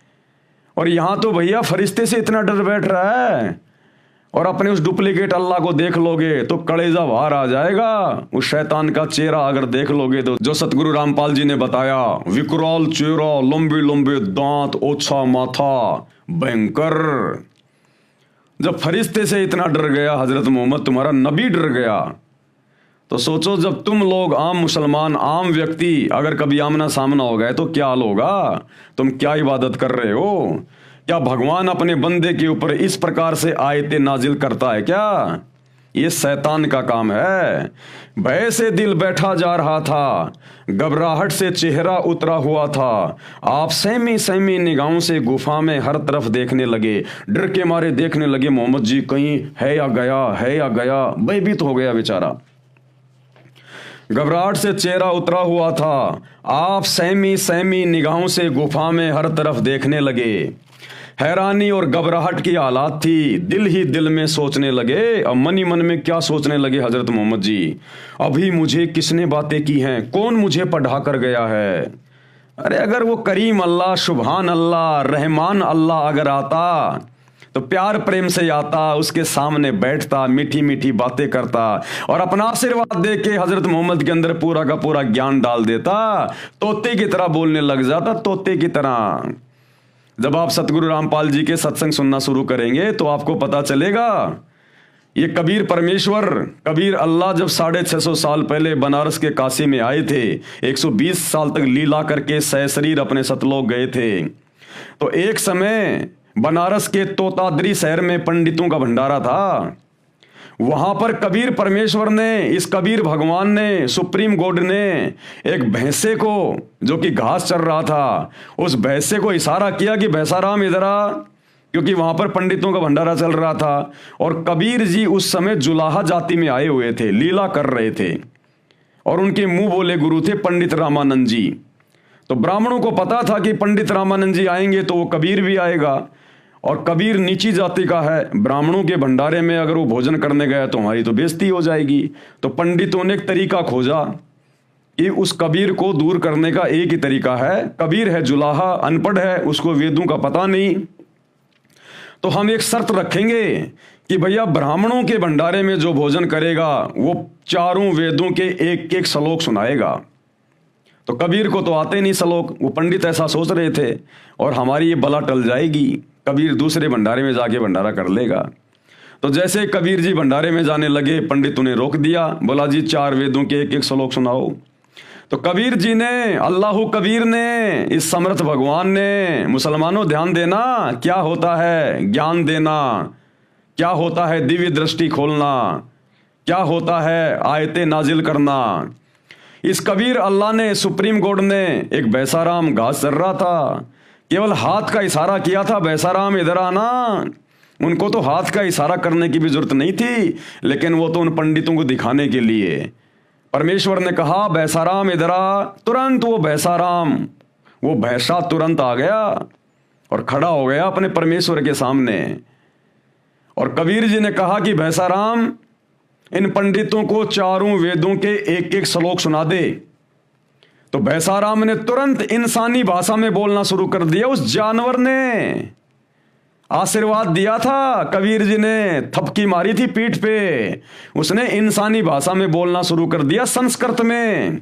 और यहां तो भैया फरिश्ते से इतना डर बैठ रहा है और अपने उस डुप्लीकेट अल्लाह को देख लोगे तो कलेजा बाहर आ जाएगा। उस शैतान का चेहरा अगर देख लोगे तो, जो सतगुरु रामपाल जी ने बताया, विकराल चेहरा, लंबे लंबे दांत, ओछा माथा, भयंकर। जब फरिश्ते से इतना डर गया हजरत मोहम्मद, तुम्हारा नबी डर गया, तो सोचो जब तुम लोग आम मुसलमान, आम व्यक्ति अगर कभी आमना सामना हो गए तो क्या हाल होगा? तुम क्या इबादत कर रहे हो? क्या भगवान अपने बंदे के ऊपर इस प्रकार से आयतें नाजिल करता है क्या? ये शैतान का काम है। भय से दिल बैठा जा रहा था, घबराहट से चेहरा उतरा हुआ था। आप सहमी सहमी निगाहों से गुफा में हर तरफ देखने लगे, डर के मारे देखने लगे मोहम्मद जी कहीं है या गया, है या गया। भयभीत हो गया बेचारा, घबराहट से चेहरा उतरा हुआ था। आप सहमी सहमी निगाहों से गुफा में हर तरफ देखने लगे। हैरानी और घबराहट की हालात थी। दिल ही दिल में सोचने लगे। अब मन ही मन में क्या सोचने लगे हजरत मोहम्मद जी, अभी मुझे किसने बातें की हैं, कौन मुझे पढ़ा कर गया है। अरे अगर वो करीम अल्लाह, सुभान अल्लाह, रहमान अल्लाह अगर आता तो प्यार प्रेम से आता, उसके सामने बैठता, मीठी मीठी बातें करता और अपना आशीर्वाद दे के हजरत मोहम्मद के अंदर पूरा का पूरा ज्ञान डाल देता। तोते की तरह बोलने लग जाता, तोते की तरह। जब आप सतगुरु रामपाल जी के सत्संग सुनना शुरू करेंगे तो आपको पता चलेगा ये कबीर परमेश्वर, कबीर अल्लाह जब 650 साल पहले बनारस के काशी में आए थे, 120 साल तक लीला करके सहशरीर अपने सतलोक गए थे। तो एक समय बनारस के तोताद्री शहर में पंडितों का भंडारा था। वहां पर कबीर परमेश्वर ने, इस कबीर भगवान ने, सुप्रीम गॉड ने एक भैंसे को जो कि घास चर रहा था, उस भैंसे को इशारा किया कि भैंसाराम इधर आ, क्योंकि वहां पर पंडितों का भंडारा चल रहा था। और कबीर जी उस समय जुलाहा जाति में आए हुए थे, लीला कर रहे थे और उनके मुंह बोले गुरु थे पंडित रामानंद जी। तो ब्राह्मणों को पता था कि पंडित रामानंद जी आएंगे तो वो कबीर भी आएगा, और कबीर नीची जाति का है। ब्राह्मणों के भंडारे में अगर वो भोजन करने गया तो हमारी तो बेइज्जती हो जाएगी। तो पंडितों ने एक तरीका खोजा कि उस कबीर को दूर करने का एक ही तरीका है। कबीर है जुलाहा, अनपढ़ है, उसको वेदों का पता नहीं, तो हम एक शर्त रखेंगे कि भैया ब्राह्मणों के भंडारे में जो भोजन करेगा वो चारों वेदों के एक एक श्लोक सुनाएगा। तो कबीर को तो आते नहीं श्लोक, वो पंडित ऐसा सोच रहे थे और हमारी ये बला टल जाएगी, कबीर दूसरे भंडारे में जाके भंडारा कर लेगा। तो जैसे कबीर जी भंडारे में जाने लगे, पंडित उन्हें रोक दिया, बोला जी 4 वेदों के एक एक श्लोक सुनाओ। तो कबीर जी ने, अल्लाह कबीर ने, इस समर्थ भगवान ने, मुसलमानों ध्यान देना, क्या होता है ज्ञान देना, क्या होता है दिव्य दृष्टि खोलना, क्या होता है आयतें नाजिल करना। इस कबीर अल्लाह ने, सुप्रीम गॉड ने, एक भैंसाराम घास चर रहा था, केवल हाथ का इशारा किया था, भैंसाराम इधर आना। उनको तो हाथ का इशारा करने की भी जरूरत नहीं थी, लेकिन वो तो उन पंडितों को दिखाने के लिए परमेश्वर ने कहा भैंसाराम इधर आ। तुरंत वो भैंसाराम, वो भैंसा तुरंत आ गया और खड़ा हो गया अपने परमेश्वर के सामने। और कबीर जी ने कहा कि भैंसाराम, इन पंडितों को चारों वेदों के एक एक श्लोक सुना दे। तो भैंसाराम ने तुरंत इंसानी भाषा में बोलना शुरू कर दिया। उस जानवर ने आशीर्वाद दिया था, कबीर जी ने थपकी मारी थी पीठ पे, उसने इंसानी भाषा में बोलना शुरू कर दिया, संस्कृत में।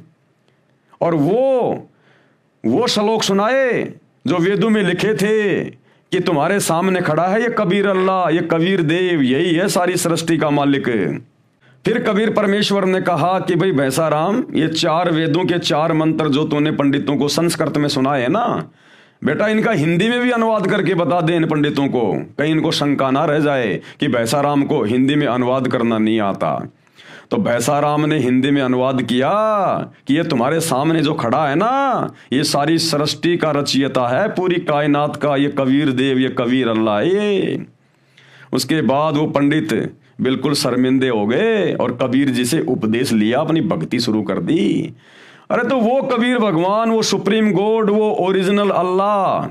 और वो श्लोक सुनाए जो वेदों में लिखे थे कि तुम्हारे सामने खड़ा है ये कबीर अल्लाह, ये कबीर देव, यही है सारी सृष्टि का मालिक। फिर कबीर परमेश्वर ने कहा कि भाई भैंसाराम, ये 4 वेदों के 4 मंत्र जो तूने पंडितों को संस्कृत में सुनाए ना, बेटा इनका हिंदी में भी अनुवाद करके बता दे इन पंडितों को, कहीं इनको शंका ना रह जाए कि भैंसाराम को हिंदी में अनुवाद करना नहीं आता। तो भैंसाराम ने हिंदी में अनुवाद किया कि ये तुम्हारे सामने जो खड़ा है ना, ये सारी सृष्टि का रचयिता है, पूरी कायनात का, ये कबीर देव, ये कबीर अल्लाह है ये। उसके बाद वो पंडित बिल्कुल शर्मिंदे हो गए और कबीर जी से उपदेश लिया, अपनी भक्ति शुरू कर दी। अरे तो वो कबीर भगवान, वो सुप्रीम गॉड, वो ओरिजिनल अल्लाह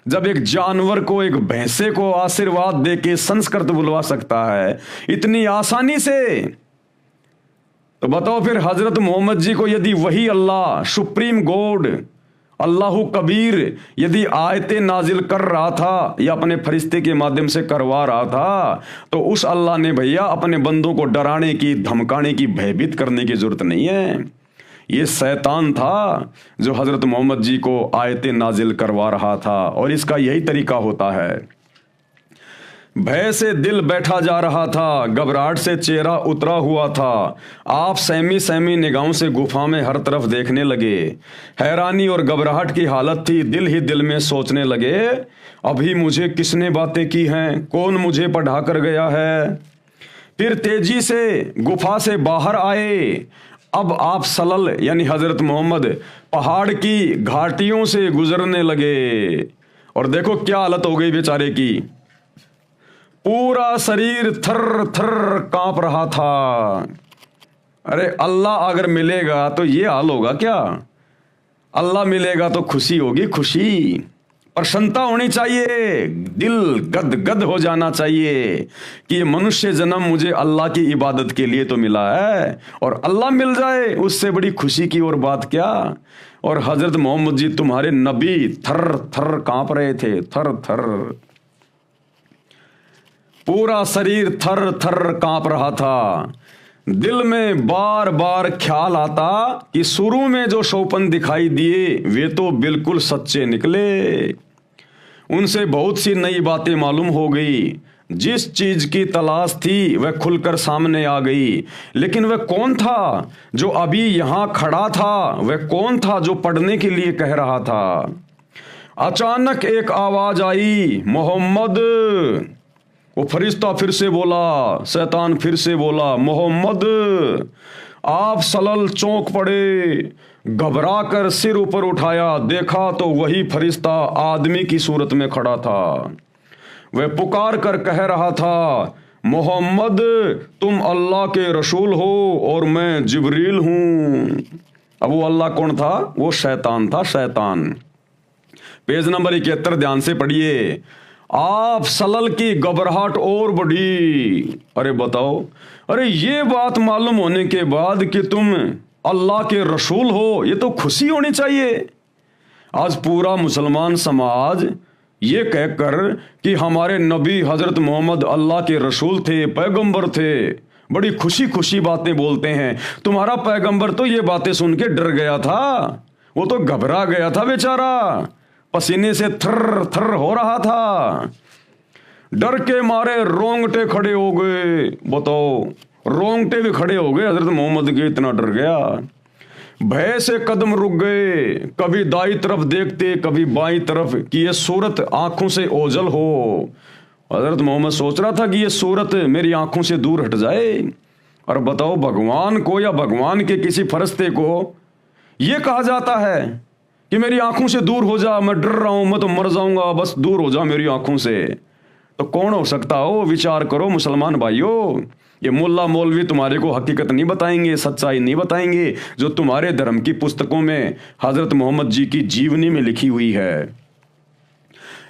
जब एक जानवर को, एक भैंसे को आशीर्वाद दे के संस्कृत बुलवा सकता है इतनी आसानी से, तो बताओ फिर हजरत मोहम्मद जी को यदि वही अल्लाह, सुप्रीम गॉड, अल्लाह कबीर यदि आयतें नाजिल कर रहा था या अपने फरिश्ते के माध्यम से करवा रहा था, तो उस अल्लाह ने भैया अपने बंदों को डराने की, धमकाने की, भयभीत करने की जरूरत नहीं है। ये शैतान था जो हजरत मोहम्मद जी को आयतें नाजिल करवा रहा था, और इसका यही तरीका होता है। भय से दिल बैठा जा रहा था, घबराहट से चेहरा उतरा हुआ था। आप सहमी सहमी निगाहों से गुफा में हर तरफ देखने लगे। हैरानी और घबराहट की हालत थी। दिल ही दिल में सोचने लगे, अभी मुझे किसने बातें की हैं, कौन मुझे पढ़ा कर गया है। फिर तेजी से गुफा से बाहर आए। अब आप सल्लल्लाहु यानी हजरत मोहम्मद पहाड़ की घाटियों से गुजरने लगे और देखो क्या हालत हो गई बेचारे की, पूरा शरीर थर थर कांप रहा था। अरे अल्लाह अगर मिलेगा तो ये हाल होगा क्या? अल्लाह मिलेगा तो खुशी होगी, खुशी, प्रसन्नता होनी चाहिए, दिल गद गद हो जाना चाहिए कि ये मनुष्य जन्म मुझे अल्लाह की इबादत के लिए तो मिला है, और अल्लाह मिल जाए उससे बड़ी खुशी की और बात क्या। और हजरत मोहम्मद जी तुम्हारे नबी थर थर कांप रहे थे, थर थर, पूरा शरीर थर थर कांप रहा था। दिल में बार बार ख्याल आता कि शुरू में जो शोपन दिखाई दिए वे तो बिल्कुल सच्चे निकले, उनसे बहुत सी नई बातें मालूम हो गई, जिस चीज की तलाश थी वह खुलकर सामने आ गई। लेकिन वह कौन था जो अभी यहां खड़ा था? वह कौन था जो पढ़ने के लिए कह रहा था? अचानक एक आवाज आई, मोहम्मद। वो फरिश्ता फिर से बोला, शैतान फिर से बोला, मोहम्मद। आप सलल चौंक पड़े, घबरा कर सिर ऊपर उठाया, देखा तो वही फरिश्ता आदमी की सूरत में खड़ा था। वह पुकार कर कह रहा था, मोहम्मद तुम अल्लाह के रसूल हो और मैं जिब्रील हूं। अब वो अल्लाह कौन था? वो शैतान था, शैतान। पेज नंबर 71 ध्यान से पढ़िए। आप सलल की घबराहट और बढ़ी। अरे बताओ, अरे ये बात मालूम होने के बाद कि तुम अल्लाह के रसूल हो, ये तो खुशी होनी चाहिए। आज पूरा मुसलमान समाज ये कहकर कि हमारे नबी हजरत मोहम्मद अल्लाह के रसूल थे, पैगंबर थे, बड़ी खुशी खुशी बातें बोलते हैं। तुम्हारा पैगंबर तो ये बातें सुन के डर गया था, वो तो घबरा गया था बेचारा, पसीने से थर थर हो रहा था, डर के मारे रोंगटे खड़े हो गए। बताओ, रोंगटे भी खड़े हो गए हजरत मोहम्मद के, इतना डर गया। भय से कदम रुक गए, कभी दाई तरफ देखते कभी बाई तरफ कि ये सूरत आंखों से ओझल हो। हजरत मोहम्मद सोच रहा था कि ये सूरत मेरी आंखों से दूर हट जाए। और बताओ, भगवान को या भगवान के किसी फरिश्ते को ये कहा जाता है कि मेरी आंखों से दूर हो जा, मैं डर रहा हूं, मैं तो मर जाऊंगा, बस दूर हो जा मेरी आंखों से। तो कौन हो सकता हो? विचार करो मुसलमान भाइयों। ये मुल्ला मौलवी तुम्हारे को हकीकत नहीं बताएंगे, सच्चाई नहीं बताएंगे जो तुम्हारे धर्म की पुस्तकों में हजरत मोहम्मद जी की जीवनी में लिखी हुई है।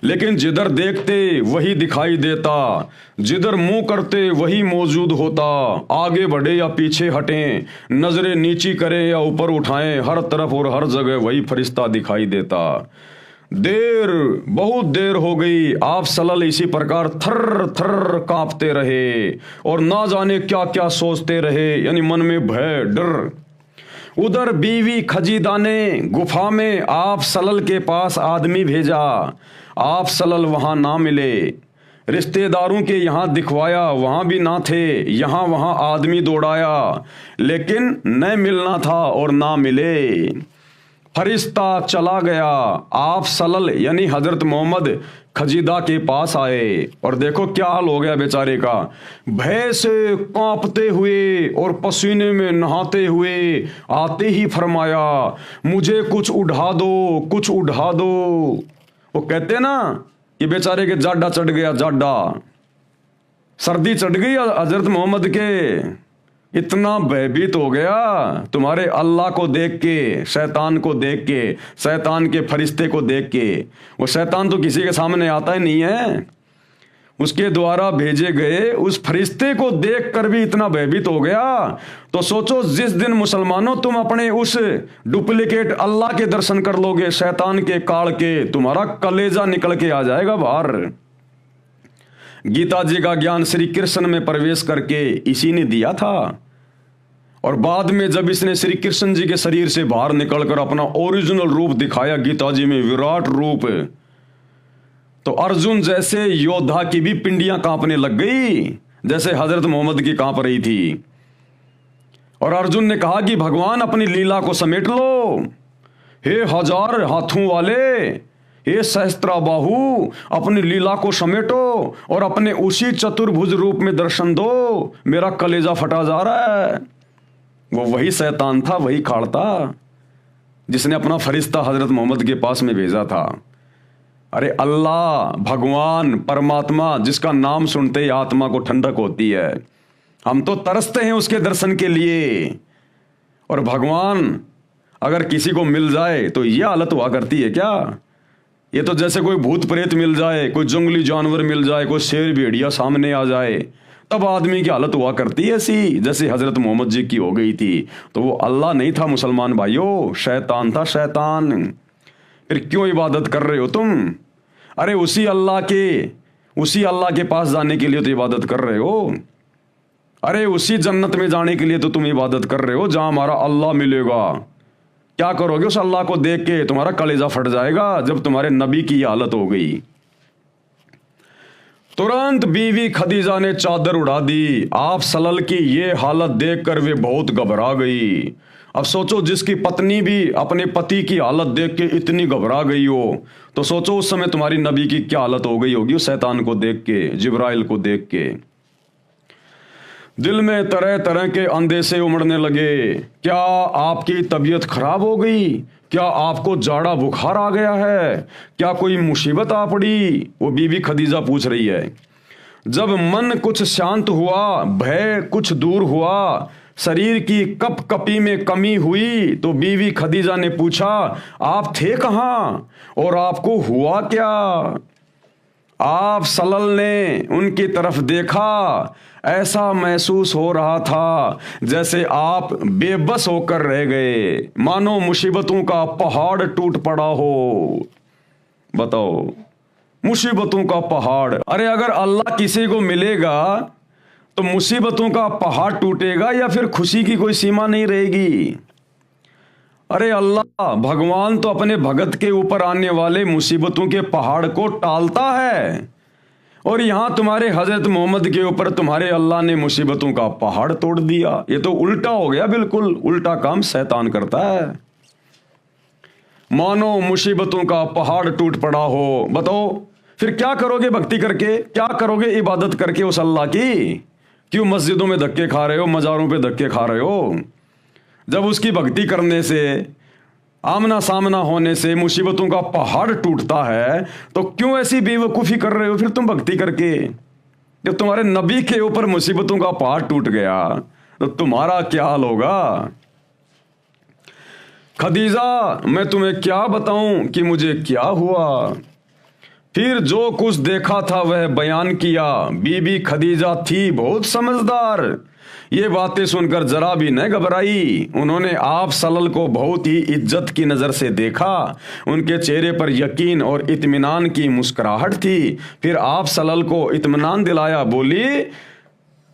लेकिन जिधर देखते वही दिखाई देता, जिधर मुंह करते वही मौजूद होता। आगे बढ़े या पीछे हटें, नजरें नीची करें या ऊपर उठाएं, हर तरफ और हर जगह वही फरिश्ता दिखाई देता। देर, बहुत देर हो गई, आप सल्लल्लाहु इसी प्रकार थर थर कांपते रहे और ना जाने क्या क्या सोचते रहे, यानी मन में भय, डर। उधर बीवी खजीदा ने गुफा में आप सल्लल्लाहु के पास आदमी भेजा। आप सल्लल्लाहु वहां ना मिले, रिश्तेदारों के यहाँ दिखवाया, वहां भी ना थे, यहाँ वहां आदमी दौड़ाया, लेकिन न मिलना था और ना मिले। फरिश्ता चला गया। आप सल्लल्लाहु यानी हजरत मोहम्मद खजीदा के पास आए और देखो क्या हाल हो गया बेचारे का। भय से कांपते हुए और पसीने में नहाते हुए आते ही फरमाया, मुझे कुछ उड़ा दो, कुछ उड़ा दो। वो कहते ना कि बेचारे के जाडा चढ़ गया, जाडा, सर्दी चढ़ गई हजरत मोहम्मद के, इतना भयभीत हो गया तुम्हारे अल्लाह को देख के, शैतान को देख के, शैतान के फरिश्ते को देख के। वो शैतान तो किसी के सामने आता ही नहीं है, उसके द्वारा भेजे गए उस फरिश्ते को देख कर भी इतना भयभीत हो गया। तो सोचो, जिस दिन मुसलमानों तुम अपने उस डुप्लीकेट अल्लाह के दर्शन कर लोगे, शैतान के काल के, तुम्हारा कलेजा निकल के आ जाएगा बाहर। गीता जी का ज्ञान श्री कृष्ण में प्रवेश करके इसी ने दिया था, और बाद में जब इसने श्री कृष्ण जी के शरीर से बाहर निकलकर अपना ओरिजिनल रूप दिखाया गीता जी में, विराट रूप, तो अर्जुन जैसे योद्धा की भी पिंडियां कांपने लग गई, जैसे हजरत मोहम्मद की कांप रही थी। और अर्जुन ने कहा कि भगवान अपनी लीला को समेट लो, हे हजार हाथों वाले, हे सहस्त्राबाहु, अपनी लीला को समेटो और अपने उसी चतुर्भुज रूप में दर्शन दो, मेरा कलेजा फटा जा रहा है। वो वही शैतान था, वही खाड़ था जिसने अपना फरिश्ता हजरत मोहम्मद के पास में भेजा था। अरे अल्लाह, भगवान, परमात्मा, जिसका नाम सुनते ही आत्मा को ठंडक होती है, हम तो तरसते हैं उसके दर्शन के लिए। और भगवान अगर किसी को मिल जाए तो ये हालत हुआ करती है क्या? ये तो जैसे कोई भूत प्रेत मिल जाए, कोई जंगली जानवर मिल जाए, कोई शेर भेड़िया सामने आ जाए, तब आदमी की हालत हुआ करती है ऐसी, जैसे हजरत मोहम्मद जी की हो गई थी। तो वो अल्लाह नहीं था मुसलमान भाइयों, शैतान था, शैतान। फिर क्यों इबादत कर रहे हो तुम? अरे उसी अल्लाह के पास जाने के लिए तो इबादत कर रहे हो। अरे उसी जन्नत में जाने के लिए तो तुम इबादत कर रहे हो जहां हमारा अल्लाह मिलेगा। क्या करोगे उस अल्लाह को देख के? तुम्हारा कलेजा फट जाएगा जब तुम्हारे नबी की हालत हो गई। तुरंत बीवी खदीजा ने चादर उड़ा दी। आप सलल की ये हालत देखकर वे बहुत घबरा गई। अब सोचो, जिसकी पत्नी भी अपने पति की हालत देख के इतनी घबरा गई हो, तो सोचो उस समय तुम्हारी नबी की क्या हालत हो गई होगी उस शैतान को देख के, जिब्राइल को देख के। दिल में तरह तरह के अंदेशे उमड़ने लगे। क्या आपकी तबीयत खराब हो गई? क्या आपको जाड़ा बुखार आ गया है? क्या कोई मुसीबत आ पड़ी? वो बीवी खदीजा पूछ रही है। जब मन कुछ शांत हुआ, भय कुछ दूर हुआ, शरीर की कपकपी में कमी हुई, तो बीवी खदीजा ने पूछा, आप थे कहाँ और आपको हुआ क्या? आप सलल ने उनकी तरफ देखा। ऐसा महसूस हो रहा था जैसे आप बेबस होकर रह गए, मानो मुसीबतों का पहाड़ टूट पड़ा हो। बताओ, मुसीबतों का पहाड़। अरे अगर अल्लाह किसी को मिलेगा तो मुसीबतों का पहाड़ टूटेगा या फिर खुशी की कोई सीमा नहीं रहेगी? अरे अल्लाह, भगवान तो अपने भगत के ऊपर आने वाले मुसीबतों के पहाड़ को टालता है, और यहां तुम्हारे हजरत मोहम्मद के ऊपर तुम्हारे अल्लाह ने मुसीबतों का पहाड़ तोड़ दिया। ये तो उल्टा हो गया, बिल्कुल उल्टा काम शैतान करता है। मानो मुसीबतों का पहाड़ टूट पड़ा हो। बताओ फिर क्या करोगे भक्ति करके? क्या करोगे इबादत करके उस अल्लाह की? क्यों मस्जिदों में धक्के खा रहे हो, मज़ारों पे धक्के खा रहे हो? जब उसकी भक्ति करने से, आमना सामना होने से मुसीबतों का पहाड़ टूटता है, तो क्यों ऐसी बेवकूफ़ी कर रहे हो फिर तुम भक्ति करके? जब तुम्हारे नबी के ऊपर मुसीबतों का पहाड़ टूट गया तो तुम्हारा क्या हाल होगा? खदीजा, मैं तुम्हें क्या बताऊं कि मुझे क्या हुआ? फिर जो कुछ देखा था वह बयान किया। बीबी खदीजा थी बहुत समझदार। ये बातें सुनकर जरा भी न घबराई। उन्होंने आप सल्लल्लाहु को बहुत ही इज्जत की नज़र से देखा। उनके चेहरे पर यकीन और इत्मीनान की मुस्कुराहट थी। फिर आप सल्लल्लाहु को इत्मीनान दिलाया। बोली,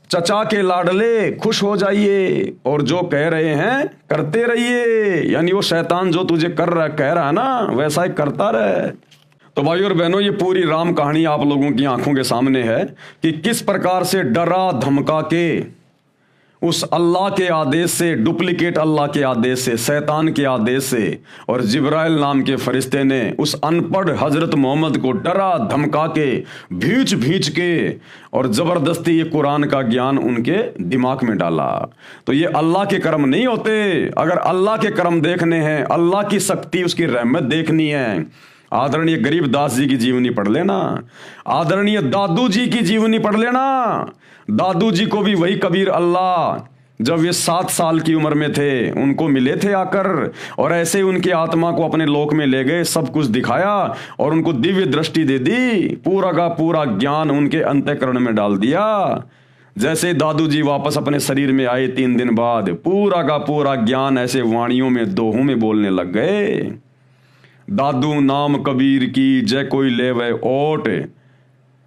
चचा के लाडले, खुश हो जाइए और जो कह रहे हैं करते रहिए। यानी वो शैतान जो तुझे कह रहा है ना, वैसा ही करता रहे। तो भाई और बहनों, ये पूरी राम कहानी आप लोगों की आंखों के सामने है कि किस प्रकार से डरा धमका के उस अल्लाह के आदेश से, डुप्लीकेट अल्लाह के आदेश से, शैतान के आदेश से, और जिब्राइल नाम के फरिश्ते ने उस अनपढ़ हजरत मोहम्मद को डरा धमका के, भींच भींच के और जबरदस्ती ये कुरान का ज्ञान उनके दिमाग में डाला। तो ये अल्लाह के कर्म नहीं होते। अगर अल्लाह के कर्म देखने हैं, अल्लाह की शक्ति, उसकी रहमत देखनी है, आदरणीय गरीबदास जी की जीवनी पढ़ लेना, आदरणीय दादू जी की जीवनी पढ़ लेना। दादू जी को भी वही कबीर अल्लाह जब ये 7 साल की उम्र में थे उनको मिले थे आकर, और ऐसे उनकी आत्मा को अपने लोक में ले गए, सब कुछ दिखाया और उनको दिव्य दृष्टि दे दी, पूरा का पूरा ज्ञान उनके अंतःकरण में डाल दिया। जैसे दादू जी वापस अपने शरीर में आए 3 दिन बाद, पूरा का पूरा ज्ञान ऐसे वाणियों में, दोहों में बोलने लग गए। दादू नाम कबीर की, जय कोई ले वह ओट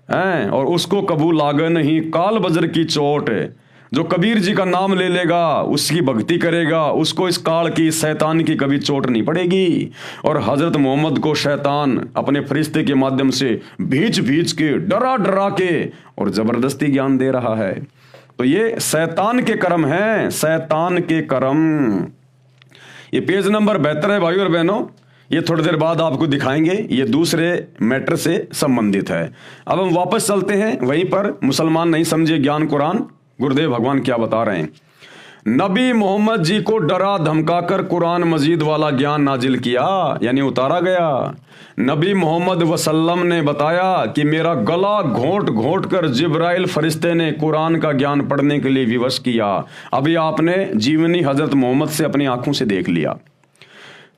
हैं, और उसको कबूल आगे नहीं काल बजर की चोट। जो कबीर जी का नाम ले लेगा, उसकी भक्ति करेगा, उसको इस काल की, शैतान की कभी चोट नहीं पड़ेगी। और हजरत मोहम्मद को शैतान अपने फरिश्ते के माध्यम से भींच भींच के, डरा डरा के और जबरदस्ती ज्ञान दे रहा है। तो ये शैतान के कर्म हैं, शैतान के कर्म। ये पेज नंबर 72 है भाई और बहनों। ये थोड़ी देर बाद आपको दिखाएंगे, ये दूसरे मैटर से संबंधित है। अब हम वापस चलते हैं वहीं पर। मुसलमान नहीं समझे ज्ञान कुरान, गुरुदेव भगवान क्या बता रहे हैं। नबी मोहम्मद जी को डरा धमकाकर कुरान मजीद वाला ज्ञान नाजिल किया, यानी उतारा गया। नबी मोहम्मद वसल्लम ने बताया कि मेरा गला घोंट घोंट कर जिब्राइल फरिश्ते ने कुरान का ज्ञान पढ़ने के लिए विवश किया। अभी आपने जीवनी हजरत मोहम्मद से अपनी आंखों से देख लिया।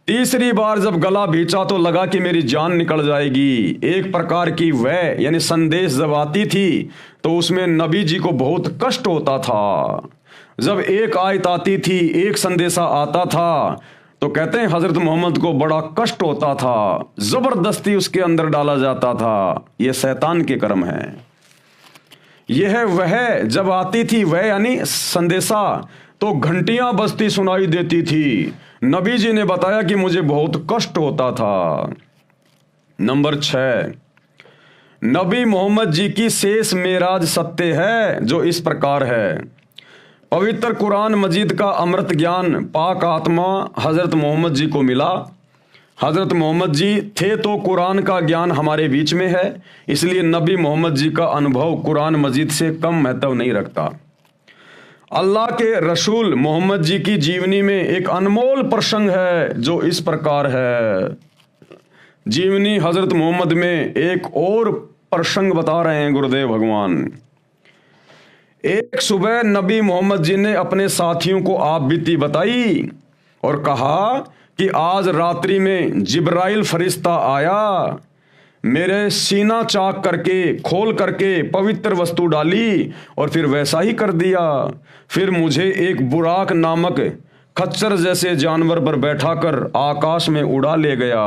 तीसरी बार जब गला भींचा तो लगा कि मेरी जान निकल जाएगी। एक प्रकार की वह यानी संदेश जब आती थी तो उसमें नबी जी को बहुत कष्ट होता था। जब एक आयत आती थी, एक संदेशा आता था, तो कहते हैं हजरत मोहम्मद को बड़ा कष्ट होता था, जबरदस्ती उसके अंदर डाला जाता था। यह शैतान के कर्म है। यह वह जब आती थी वह यानी संदेशा, तो घंटियां बजती सुनाई देती थी। नबी जी ने बताया कि मुझे बहुत कष्ट होता था। नंबर 6, नबी मोहम्मद जी की शेष मेराज सत्य है जो इस प्रकार है। पवित्र कुरान मजीद का अमृत ज्ञान पाक आत्मा हजरत मोहम्मद जी को मिला। हजरत मोहम्मद जी थे तो कुरान का ज्ञान हमारे बीच में है, इसलिए नबी मोहम्मद जी का अनुभव कुरान मजीद से कम महत्व नहीं रखता। अल्लाह के रसूल मोहम्मद जी की जीवनी में एक अनमोल प्रसंग है जो इस प्रकार है। जीवनी हजरत मोहम्मद में एक और प्रसंग बता रहे हैं गुरुदेव भगवान। एक सुबह नबी मोहम्मद जी ने अपने साथियों को आप बीती बताई और कहा कि आज रात्रि में जिब्राइल फरिश्ता आया, मेरे सीना चाक करके खोल करके पवित्र वस्तु डाली और फिर वैसा ही कर दिया। फिर मुझे एक बुराक नामक खच्चर जैसे जानवर पर बैठाकर आकाश में उड़ा ले गया।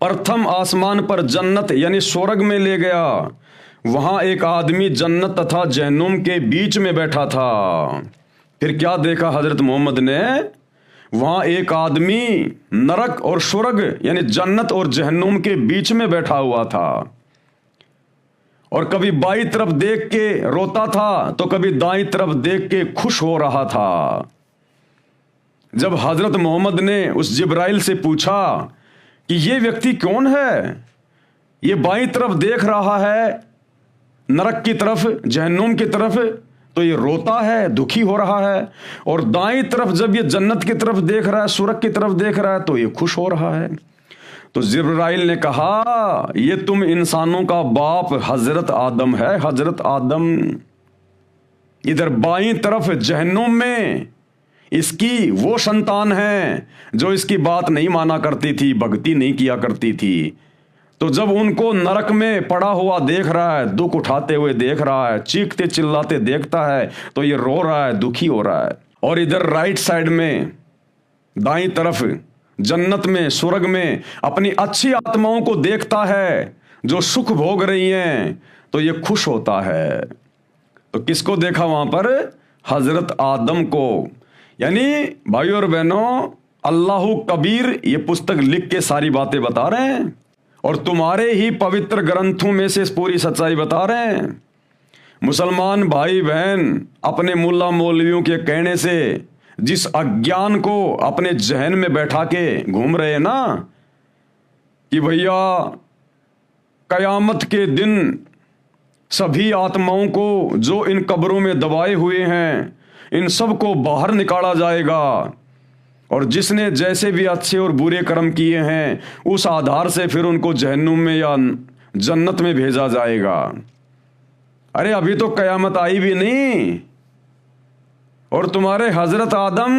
प्रथम आसमान पर जन्नत यानी स्वर्ग में ले गया। वहां एक आदमी जन्नत तथा जहन्नुम के बीच में बैठा था। फिर क्या देखा हजरत मोहम्मद ने? वहां एक आदमी नरक और स्वर्ग यानी जन्नत और जहन्नुम के बीच में बैठा हुआ था और कभी बाईं तरफ देख के रोता था तो कभी दाईं तरफ देख के खुश हो रहा था। जब हजरत मोहम्मद ने उस जिब्राइल से पूछा कि ये व्यक्ति कौन है, ये बाईं तरफ देख रहा है नरक की तरफ, जहन्नुम की तरफ, तो ये रोता है, दुखी हो रहा है, और दाईं तरफ जब ये जन्नत की तरफ देख रहा है, स्वर्ग की तरफ देख रहा है, तो ये खुश हो रहा है। तो जिब्राइल ने कहा ये तुम इंसानों का बाप हजरत आदम है, हजरत आदम। इधर बाईं तरफ जहन्नुम में इसकी वो संतान है जो इसकी बात नहीं माना करती थी, भक्ति नहीं किया करती थी। तो जब उनको नरक में पड़ा हुआ देख रहा है, दुख उठाते हुए देख रहा है, चीखते चिल्लाते देखता है, तो ये रो रहा है, दुखी हो रहा है। और इधर राइट साइड में दाईं तरफ जन्नत में, स्वर्ग में अपनी अच्छी आत्माओं को देखता है जो सुख भोग रही हैं, तो ये खुश होता है। तो किसको देखा वहां पर? हजरत आदम को। यानी भाइयों और बहनों, अल्लाह कबीर ये पुस्तक लिख के सारी बातें बता रहे हैं और तुम्हारे ही पवित्र ग्रंथों में से पूरी सच्चाई बता रहे हैं। मुसलमान भाई बहन अपने मुल्ला मौलवियों के कहने से जिस अज्ञान को अपने जहन में बैठा के घूम रहे हैं ना कि भैया कयामत के दिन सभी आत्माओं को जो इन कब्रों में दबाए हुए हैं, इन सब को बाहर निकाला जाएगा और जिसने जैसे भी अच्छे और बुरे कर्म किए हैं उस आधार से फिर उनको जहन्नुम में या जन्नत में भेजा जाएगा। अरे अभी तो कयामत आई भी नहीं और तुम्हारे हजरत आदम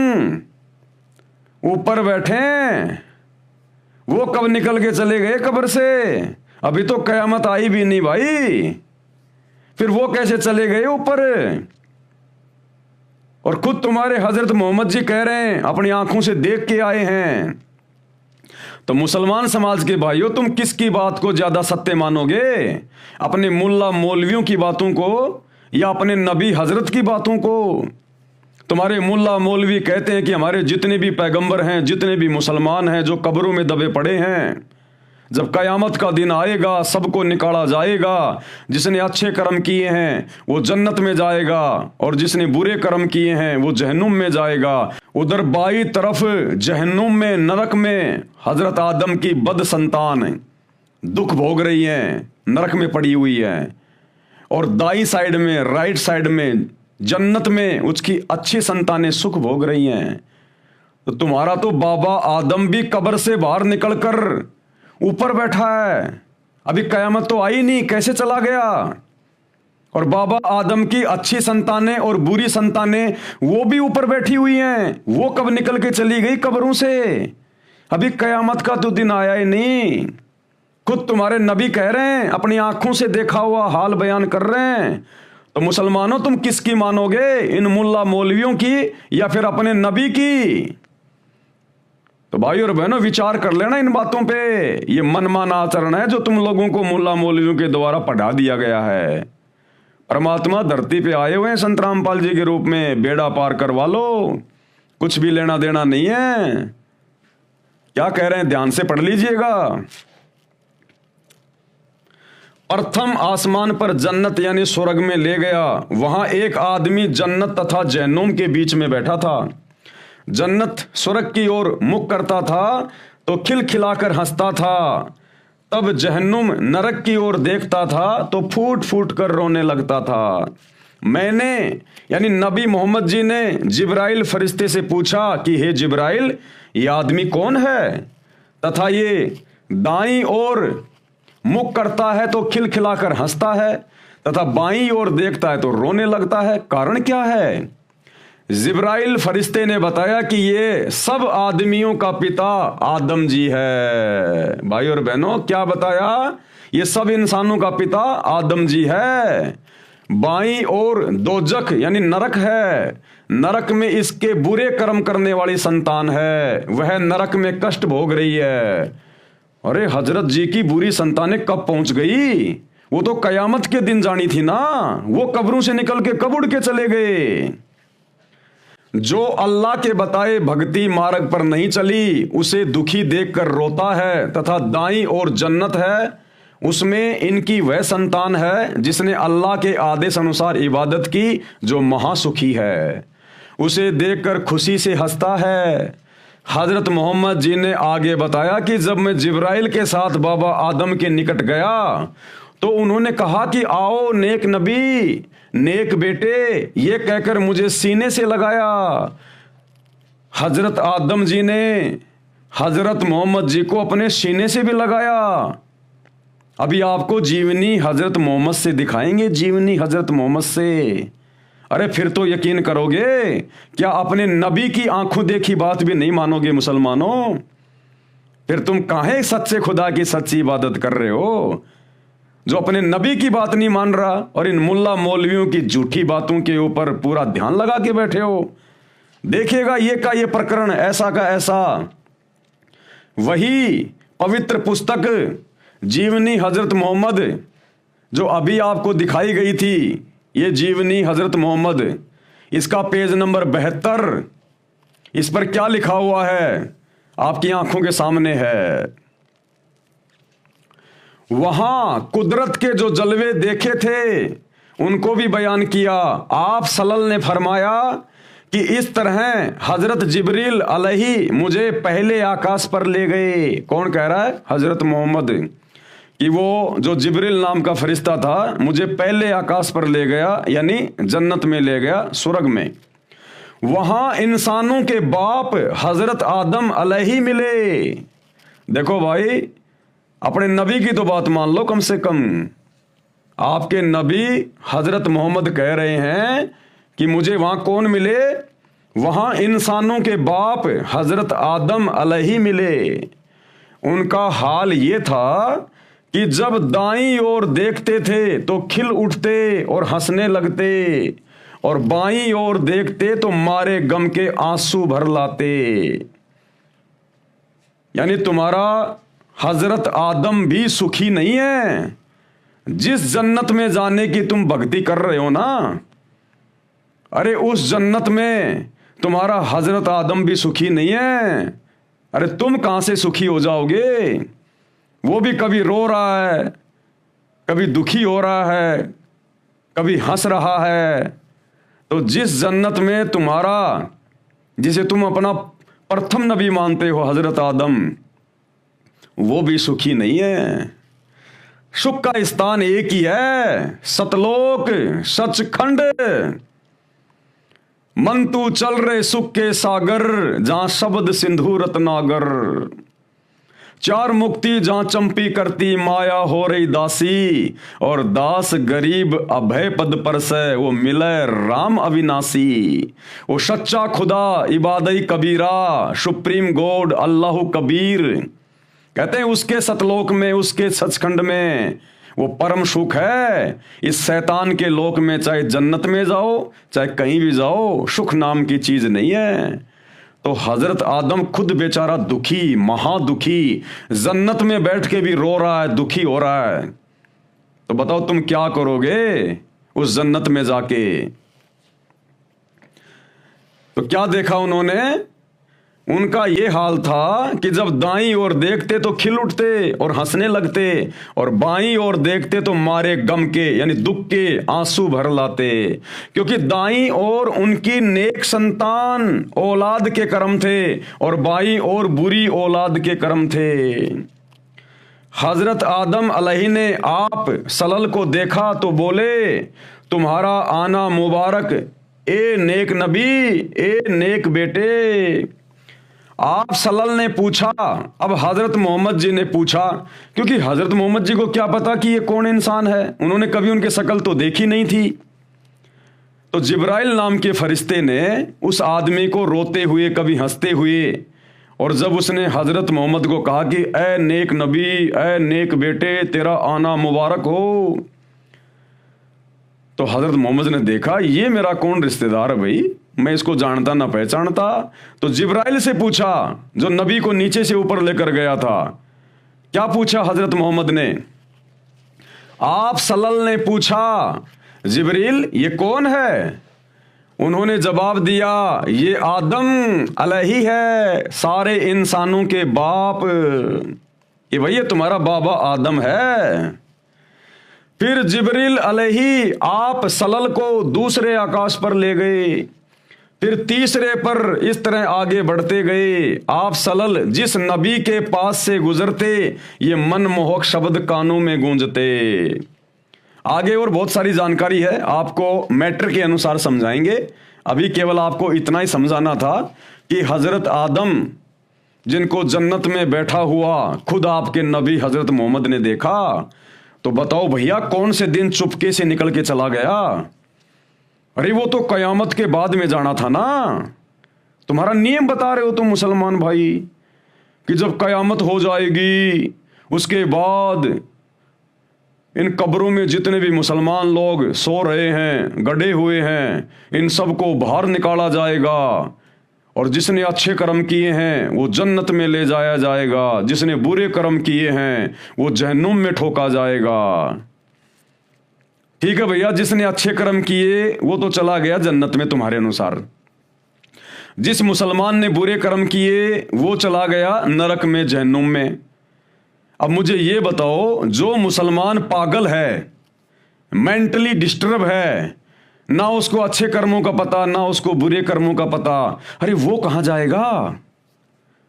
ऊपर बैठे, वो कब निकल के चले गए कब्र से? अभी तो कयामत आई भी नहीं भाई, फिर वो कैसे चले गए ऊपर? और खुद तुम्हारे हजरत मोहम्मद जी कह रहे हैं, अपनी आंखों से देख के आए हैं। तो मुसलमान समाज के भाइयों, तुम किसकी बात को ज्यादा सत्य मानोगे? अपने मुल्ला मौलवियों की बातों को या अपने नबी हजरत की बातों को? तुम्हारे मुल्ला मौलवी कहते हैं कि हमारे जितने भी पैगंबर हैं, जितने भी मुसलमान हैं जो कब्रों में दबे पड़े हैं, जब कयामत का दिन आएगा सबको निकाला जाएगा। जिसने अच्छे कर्म किए हैं वो जन्नत में जाएगा और जिसने बुरे कर्म किए हैं वो जहन्नुम में जाएगा। उधर बाई तरफ जहन्नुम में, नरक में हजरत आदम की बद संतान दुख भोग रही हैं, नरक में पड़ी हुई है। और दाई साइड में, राइट साइड में, जन्नत में उसकी अच्छी संतानें सुख भोग रही हैं। तो तुम्हारा तो बाबा आदम भी कब्र से बाहर निकलकर ऊपर बैठा है, अभी कयामत तो आई नहीं, कैसे चला गया? और बाबा आदम की अच्छी संतानें और बुरी संतानें वो भी ऊपर बैठी हुई हैं, वो कब निकल के चली गई कब्रों से? अभी कयामत का तो दिन आया ही नहीं। खुद तुम्हारे नबी कह रहे हैं, अपनी आंखों से देखा हुआ हाल बयान कर रहे हैं। तो मुसलमानों तुम किसकी मानोगे, इन मुल्ला मौलवियों की या फिर अपने नबी की? तो भाई और बहनों विचार कर लेना इन बातों पे। ये मनमाना आचरण है जो तुम लोगों को मुल्ला मौलवियों के द्वारा पढ़ा दिया गया है। परमात्मा धरती पे आए हुए हैं संत रामपाल जी के रूप में, बेड़ा पार करवा लो, कुछ भी लेना देना नहीं है। क्या कह रहे हैं ध्यान से पढ़ लीजिएगा। प्रथम आसमान पर जन्नत यानी स्वर्ग में ले गया। वहां एक आदमी जन्नत तथा जहन्नुम के बीच में बैठा था। जन्नत स्वर्ग की ओर मुख करता था तो खिलखिलाकर हंसता था, तब जहन्नुम नरक की ओर देखता था तो फूट फूट कर रोने लगता था। मैंने यानी नबी मोहम्मद जी ने जिब्राइल फरिश्ते से पूछा कि हे जिब्राइल, ये आदमी कौन है तथा ये दाईं ओर मुख करता है तो खिलखिलाकर हंसता है तथा बाईं ओर देखता है तो रोने लगता है, कारण क्या है? जिब्राइल फरिश्ते ने बताया कि ये सब आदमियों का पिता आदम जी है। भाई और बहनों क्या बताया? ये सब इंसानों का पिता आदम जी है। बाईं ओर दोजख यानी नरक है, नरक में इसके बुरे कर्म करने वाली संतान है, वह नरक में कष्ट भोग रही है। अरे हजरत जी की बुरी संतानें कब पहुंच गई? वो तो कयामत के दिन जानी थी ना, वो कब्रों से निकल के कब उड़ के चले गए। जो अल्लाह के बताए भक्ति मार्ग पर नहीं चली उसे दुखी देखकर रोता है, तथा दाईं ओर जन्नत है, उसमें इनकी वह संतान है जिसने अल्लाह के आदेश अनुसार इबादत की, जो महासुखी है, उसे देखकर खुशी से हंसता है। हजरत मोहम्मद जी ने आगे बताया कि जब मैं जिब्राइल के साथ बाबा आदम के निकट गया तो उन्होंने कहा कि आओ नेक नबी, नेक बेटे, ये कहकर मुझे सीने से लगाया। हजरत आदम जी ने हजरत मोहम्मद जी को अपने सीने से भी लगाया। अभी आपको जीवनी हजरत मोहम्मद से दिखाएंगे, जीवनी हजरत मोहम्मद से। अरे फिर तो यकीन करोगे, क्या अपने नबी की आंखों देखी बात भी नहीं मानोगे मुसलमानों? फिर तुम काहे सच्चे खुदा की सच्ची इबादत कर रहे हो, जो अपने नबी की बात नहीं मान रहा और इन मुल्ला मौलवियों की झूठी बातों के ऊपर पूरा ध्यान लगा के बैठे हो? देखिएगा ये का ये प्रकरण ऐसा का ऐसा। वही पवित्र पुस्तक जीवनी हजरत मोहम्मद जो अभी आपको दिखाई गई थी, ये जीवनी हजरत मोहम्मद, इसका पेज नंबर 72, इस पर क्या लिखा हुआ है आपकी आंखों के सामने है। वहां कुदरत के जो जलवे देखे थे उनको भी बयान किया। आप सल्लल्लाहु ने फरमाया कि इस तरह हजरत जिब्रील अलैहि मुझे पहले आकाश पर ले गए। कौन कह रहा है? हजरत मोहम्मद, कि वो जो जिब्रील नाम का फरिश्ता था मुझे पहले आकाश पर ले गया, यानी जन्नत में ले गया, स्वर्ग में। वहां इंसानों के बाप हजरत आदम अलैहि मिले। देखो भाई, अपने नबी की तो बात मान लो कम से कम। आपके नबी हजरत मोहम्मद कह रहे हैं कि मुझे वहां कौन मिले? वहां इंसानों के बाप हजरत आदम अलैहि मिले। उनका हाल ये था कि जब दाईं ओर देखते थे तो खिल उठते और हंसने लगते, और बाईं ओर देखते तो मारे गम के आंसू भर लाते। यानी तुम्हारा हजरत आदम भी सुखी नहीं है। जिस जन्नत में जाने की तुम भक्ति कर रहे हो ना, अरे उस जन्नत में तुम्हारा हजरत आदम भी सुखी नहीं है। अरे तुम कहां से सुखी हो जाओगे? वो भी कभी रो रहा है, कभी दुखी हो रहा है, कभी हंस रहा है। तो जिस जन्नत में तुम्हारा, जिसे तुम अपना प्रथम नबी मानते हो हजरत आदम, वो भी सुखी नहीं है। सुख का स्थान एक ही है, सतलोक सचखंड। मन तू चल रहे सुख के सागर, जहां शब्द सिंधु रत्नागर। चार मुक्ति जहां चंपी करती माया हो रही दासी, और दास गरीब अभय पद पर से वो मिले राम अविनाशी। वो सच्चा खुदा इबादई कबीरा, सुप्रीम गॉड अल्लाह कबीर। कहते हैं उसके सतलोक में, उसके सचखंड में वो परम सुख है। इस शैतान के लोक में चाहे जन्नत में जाओ चाहे कहीं भी जाओ, सुख नाम की चीज नहीं है। तो हजरत आदम खुद बेचारा दुखी, महादुखी, जन्नत में बैठ के भी रो रहा है, दुखी हो रहा है। तो बताओ तुम क्या करोगे उस जन्नत में जाके? तो क्या देखा उन्होंने? उनका ये हाल था कि जब दाईं ओर देखते तो खिल उठते और हंसने लगते, और बाईं ओर देखते तो मारे गम के यानी दुख के आंसू भर लाते। क्योंकि दाईं ओर उनकी नेक संतान औलाद के कर्म थे, और बाईं ओर बुरी औलाद के कर्म थे। हजरत आदम अलैहि ने आप सलल को देखा तो बोले, तुम्हारा आना मुबारक ए नेक नबी, ए नेक बेटे। आप सलल ने पूछा, अब हजरत मोहम्मद जी ने पूछा, क्योंकि हजरत मोहम्मद जी को क्या पता कि ये कौन इंसान है, उन्होंने कभी उनकी शक्ल तो देखी नहीं थी। तो जिब्राइल नाम के फरिश्ते ने उस आदमी को रोते हुए, कभी हंसते हुए, और जब उसने हजरत मोहम्मद को कहा कि ए नेक नबी, ए नेक बेटे, तेरा आना मुबारक हो, तो हजरत मोहम्मद ने देखा ये मेरा कौन रिश्तेदार है भाई, मैं इसको जानता ना पहचानता। तो जिब्राइल से पूछा, जो नबी को नीचे से ऊपर लेकर गया था। क्या पूछा हजरत मोहम्मद ने? आप सल्लल्लाहु ने पूछा, जिब्रील ये कौन है? उन्होंने जवाब दिया, ये आदम अलैहि है, सारे इंसानों के बाप। ये भैया तुम्हारा बाबा आदम है। फिर जिब्रील अलैहि आप सलल को दूसरे आकाश पर ले गए, फिर तीसरे पर इस तरह आगे बढ़ते गए। आप सलल जिस नबी के पास से गुजरते, ये मनमोहक शब्द कानों में गूंजते। आगे और बहुत सारी जानकारी है, आपको मैटर के अनुसार समझाएंगे। अभी केवल आपको इतना ही समझाना था कि हजरत आदम जिनको जन्नत में बैठा हुआ खुद आपके नबी हजरत मोहम्मद ने देखा, तो बताओ भैया कौन से दिन चुपके से निकल के चला गया? अरे वो तो कयामत के बाद में जाना था ना। तुम्हारा नियम बता रहे हो तुम मुसलमान भाई कि जब कयामत हो जाएगी उसके बाद इन कब्रों में जितने भी मुसलमान लोग सो रहे हैं, गड़े हुए हैं, इन सबको बाहर निकाला जाएगा, और जिसने अच्छे कर्म किए हैं वो जन्नत में ले जाया जाएगा, जिसने बुरे कर्म किए हैं वो जहन्नुम में ठोका जाएगा। ठीक है भैया, जिसने अच्छे कर्म किए वो तो चला गया जन्नत में तुम्हारे अनुसार, जिस मुसलमान ने बुरे कर्म किए वो चला गया नरक में, जहन्नुम में। अब मुझे ये बताओ, जो मुसलमान पागल है, मेंटली डिस्टर्ब है, ना उसको अच्छे कर्मों का पता ना उसको बुरे कर्मों का पता, अरे वो कहां जाएगा?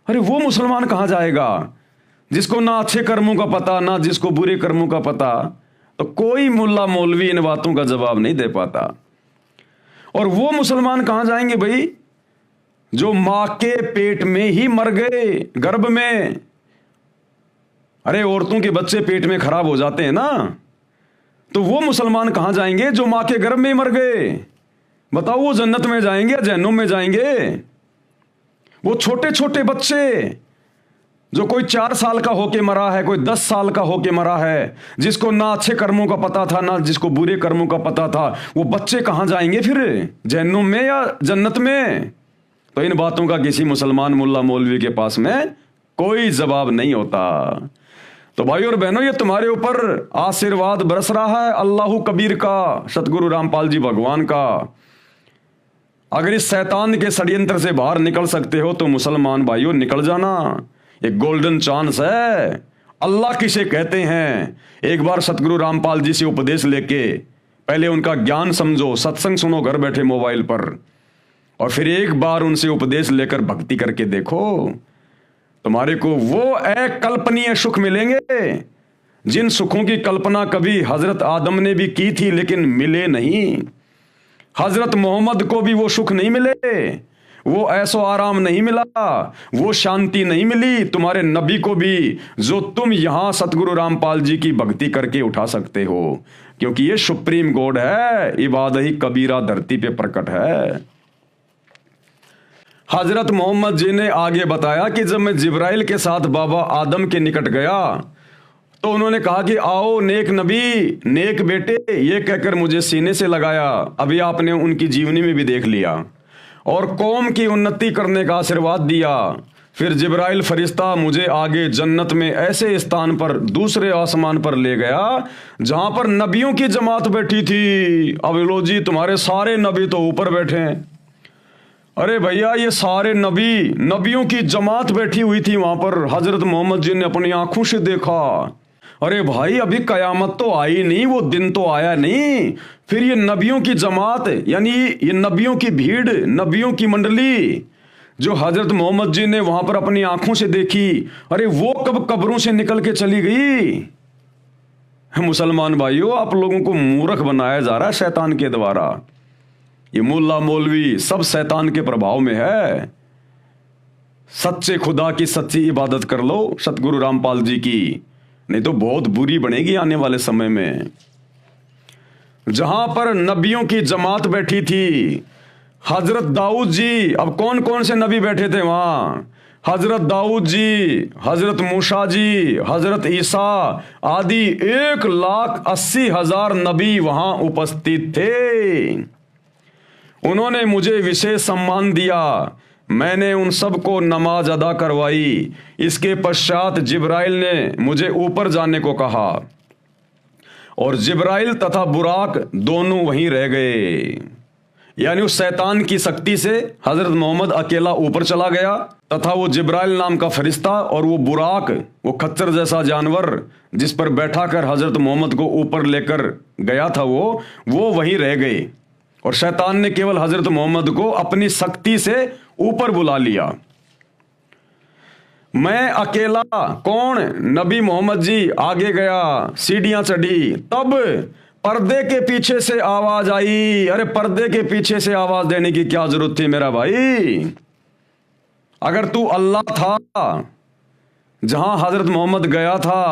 अरे वो मुसलमान कहां जाएगा जिसको ना अच्छे कर्मों का पता ना जिसको बुरे कर्मों का पता? तो कोई मुल्ला मौलवी इन बातों का जवाब नहीं दे पाता। और वो मुसलमान कहां जाएंगे भाई जो मां के पेट में ही मर गए, गर्भ में। अरे औरतों के बच्चे पेट में खराब हो जाते हैं ना, तो वो मुसलमान कहां जाएंगे जो मां के गर्भ में ही मर गए? बताओ वो जन्नत में जाएंगे या जहन्नुम में जाएंगे? वो छोटे छोटे बच्चे जो कोई 4 साल का होके मरा है, कोई 10 साल का होके मरा है, जिसको ना अच्छे कर्मों का पता था ना जिसको बुरे कर्मों का पता था, वो बच्चे कहां जाएंगे फिर, जहन्नुम में या जन्नत में? तो इन बातों का किसी मुसलमान मुल्ला मौलवी के पास में कोई जवाब नहीं होता। तो भाइयों और बहनों, ये तुम्हारे ऊपर आशीर्वाद बरस रहा है अल्लाह कबीर का, सतगुरु रामपाल जी भगवान का। अगर इस शैतान के षड्यंत्र से बाहर निकल सकते हो तो मुसलमान भाइयों निकल जाना, एक गोल्डन चांस है। अल्लाह किसे कहते हैं। एक बार सतगुरु रामपाल जी से उपदेश लेके पहले उनका ज्ञान समझो, सत्संग सुनो घर बैठे मोबाइल पर, और फिर एक बार उनसे उपदेश लेकर भक्ति करके देखो, तुम्हारे को वो अकल्पनीय सुख मिलेंगे जिन सुखों की कल्पना कभी हजरत आदम ने भी की थी लेकिन मिले नहीं। हजरत मोहम्मद को भी वो सुख नहीं मिले, वो ऐसो आराम नहीं मिला, वो शांति नहीं मिली तुम्हारे नबी को भी, जो तुम यहां सतगुरु रामपाल जी की भक्ति करके उठा सकते हो, क्योंकि ये सुप्रीम गॉड है, इबादत ही कबीरा धरती पे प्रकट है। हजरत मोहम्मद जी ने आगे बताया कि जब मैं जिब्राइल के साथ बाबा आदम के निकट गया तो उन्होंने कहा कि आओ नेक नबी, नेक बेटे, ये कहकर मुझे सीने से लगाया। अभी आपने उनकी जीवनी में भी देख लिया, और कौम की उन्नति करने का आशीर्वाद दिया। फिर जिब्राइल फरिश्ता मुझे आगे जन्नत में ऐसे स्थान पर, दूसरे आसमान पर ले गया जहां पर नबियों की जमात बैठी थी। अब लो जी, तुम्हारे सारे नबी तो ऊपर बैठे हैं। अरे भैया, ये सारे नबियों की जमात बैठी हुई थी वहां पर, हजरत मोहम्मद जी ने अपनी आंखों से देखा। अरे भाई, अभी कयामत तो आई नहीं, वो दिन तो आया नहीं, फिर ये नबियों की जमात, यानी ये नबियों की भीड़, नबियों की मंडली जो हजरत मोहम्मद जी ने वहां पर अपनी आंखों से देखी, अरे वो कब कब्रों से निकल के चली गई। मुसलमान भाइयों, आप लोगों को मूर्ख बनाया जा रहा है शैतान के द्वारा। ये मुल्ला मौलवी सब शैतान के प्रभाव में है। सच्चे खुदा की सच्ची इबादत कर लो, सतगुरु रामपाल जी की, नहीं तो बहुत बुरी बनेगी आने वाले समय में। जहां पर नबियों की जमात बैठी थी, हजरत दाऊद जी, अब कौन कौन से नबी बैठे थे वहां? हजरत दाऊद जी, हजरत मूसा जी, हजरत ईसा आदि 1,80,000 नबी वहां उपस्थित थे। उन्होंने मुझे विशेष सम्मान दिया, मैंने उन सबको नमाज अदा करवाई। इसके पश्चात जिब्राइल ने मुझे ऊपर जाने को कहा, और जिब्राइल तथा बुराक दोनों वहीं रह गए। यानी उस शैतान की शक्ति से हजरत मोहम्मद अकेला ऊपर चला गया, तथा वो जिब्राइल नाम का फरिश्ता और वो बुराक, वो खच्चर जैसा जानवर जिस पर बैठा कर हजरत मोहम्मद को ऊपर लेकर गया था, वो वहीं रह गए, और शैतान ने केवल हजरत मोहम्मद को अपनी शक्ति से ऊपर बुला लिया। मैं अकेला, कौन? नबी मोहम्मद जी आगे गया, सीढ़ियां चढ़ी, तब पर्दे के पीछे से आवाज आई। अरे पर्दे के पीछे से आवाज देने की क्या जरूरत थी मेरा भाई? अगर तू अल्लाह था जहां हजरत मोहम्मद गया था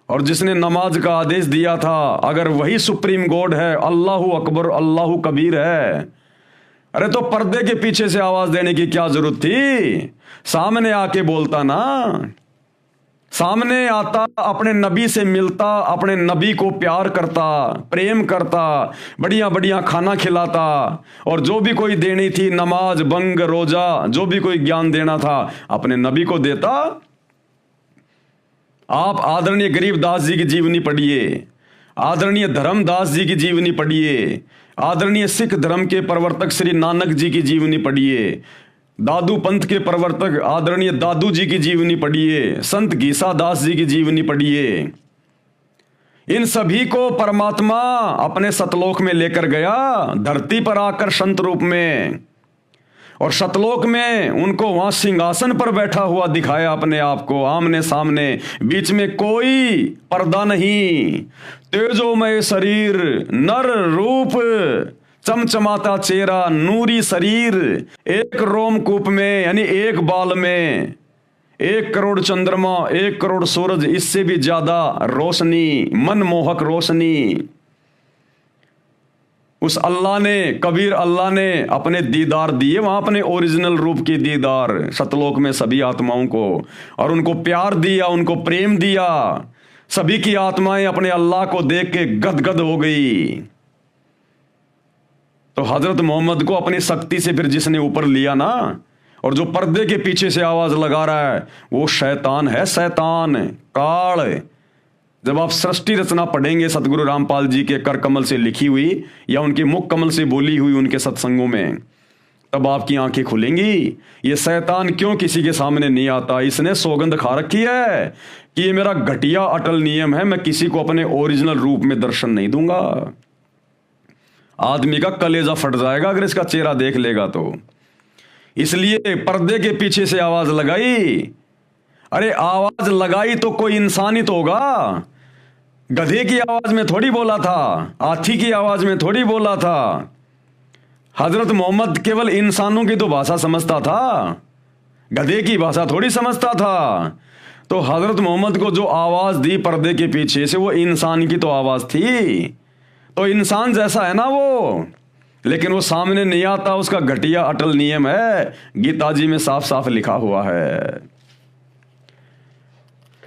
और जिसने नमाज का आदेश दिया था, अगर वही सुप्रीम गॉड है, अल्लाहु अकबर अल्लाहु कबीर है, अरे तो पर्दे के पीछे से आवाज देने की क्या जरूरत थी? सामने आके बोलता ना, सामने आता, अपने नबी से मिलता, अपने नबी को प्यार करता, प्रेम करता, बढ़िया बढ़िया खाना खिलाता, और जो भी कोई देनी थी, नमाज, बंग, रोजा, जो भी कोई ज्ञान देना था, अपने नबी को देता। आप आदरणीय गरीबदास जी की जीवनी पढ़िए, आदरणीय धर्मदास जी की जीवनी पढ़िए, आदरणीय सिख धर्म के प्रवर्तक श्री नानक जी की जीवनी पढ़िए, दादू पंथ के प्रवर्तक आदरणीय दादू जी की जीवनी पढ़िए, संत गीसा दास जी की जीवनी पढ़िए। इन सभी को परमात्मा अपने सतलोक में लेकर गया, धरती पर आकर संत रूप में, और सतलोक में उनको वहां सिंहासन पर बैठा हुआ दिखाया अपने आप को, आमने सामने, बीच में कोई पर्दा नहीं, तेजोमय शरीर, नर रूप, चमचमाता चेहरा, नूरी शरीर, एक रोमकूप में, यानी एक बाल में 1 करोड़ चंद्रमा, 1 करोड़ सूरज, इससे भी ज्यादा रोशनी, मनमोहक रोशनी। उस अल्लाह ने, कबीर अल्लाह ने अपने दीदार दिए वहां, अपने ओरिजिनल रूप के दीदार सतलोक में सभी आत्माओं को, और उनको प्यार दिया, उनको प्रेम दिया। सभी की आत्माएं अपने अल्लाह को देख के गदगद हो गई। तो हजरत मोहम्मद को अपनी शक्ति से फिर जिसने ऊपर लिया ना, और जो पर्दे के पीछे से आवाज लगा रहा है, वो शैतान है, शैतान काल। जब आप सृष्टि रचना पढ़ेंगे सतगुरु रामपाल जी के कर कमल से लिखी हुई या उनके मुख कमल से बोली हुई उनके सत्संगों में, तब आपकी आंखें खुलेंगी। ये शैतान क्यों किसी के सामने नहीं आता? इसने सौगंध खा रखी है कि ये मेरा घटिया अटल नियम है, मैं किसी को अपने ओरिजिनल रूप में दर्शन नहीं दूंगा। आदमी का कलेजा फट जाएगा अगर इसका चेहरा देख लेगा तो। इसलिए पर्दे के पीछे से आवाज लगाई। अरे आवाज लगाई तो कोई इंसान ही तो होगा। गधे की आवाज में थोड़ी बोला था, हाथी की आवाज में थोड़ी बोला था। हजरत मोहम्मद केवल इंसानों की तो भाषा समझता था, गधे की भाषा थोड़ी समझता था। तो हजरत मोहम्मद को जो आवाज दी पर्दे के पीछे से, वो इंसान की तो आवाज थी। तो इंसान जैसा है ना वो, लेकिन वो सामने नहीं आता। उसका घटिया अटल नियम है, गीता जी में साफ साफ लिखा हुआ है।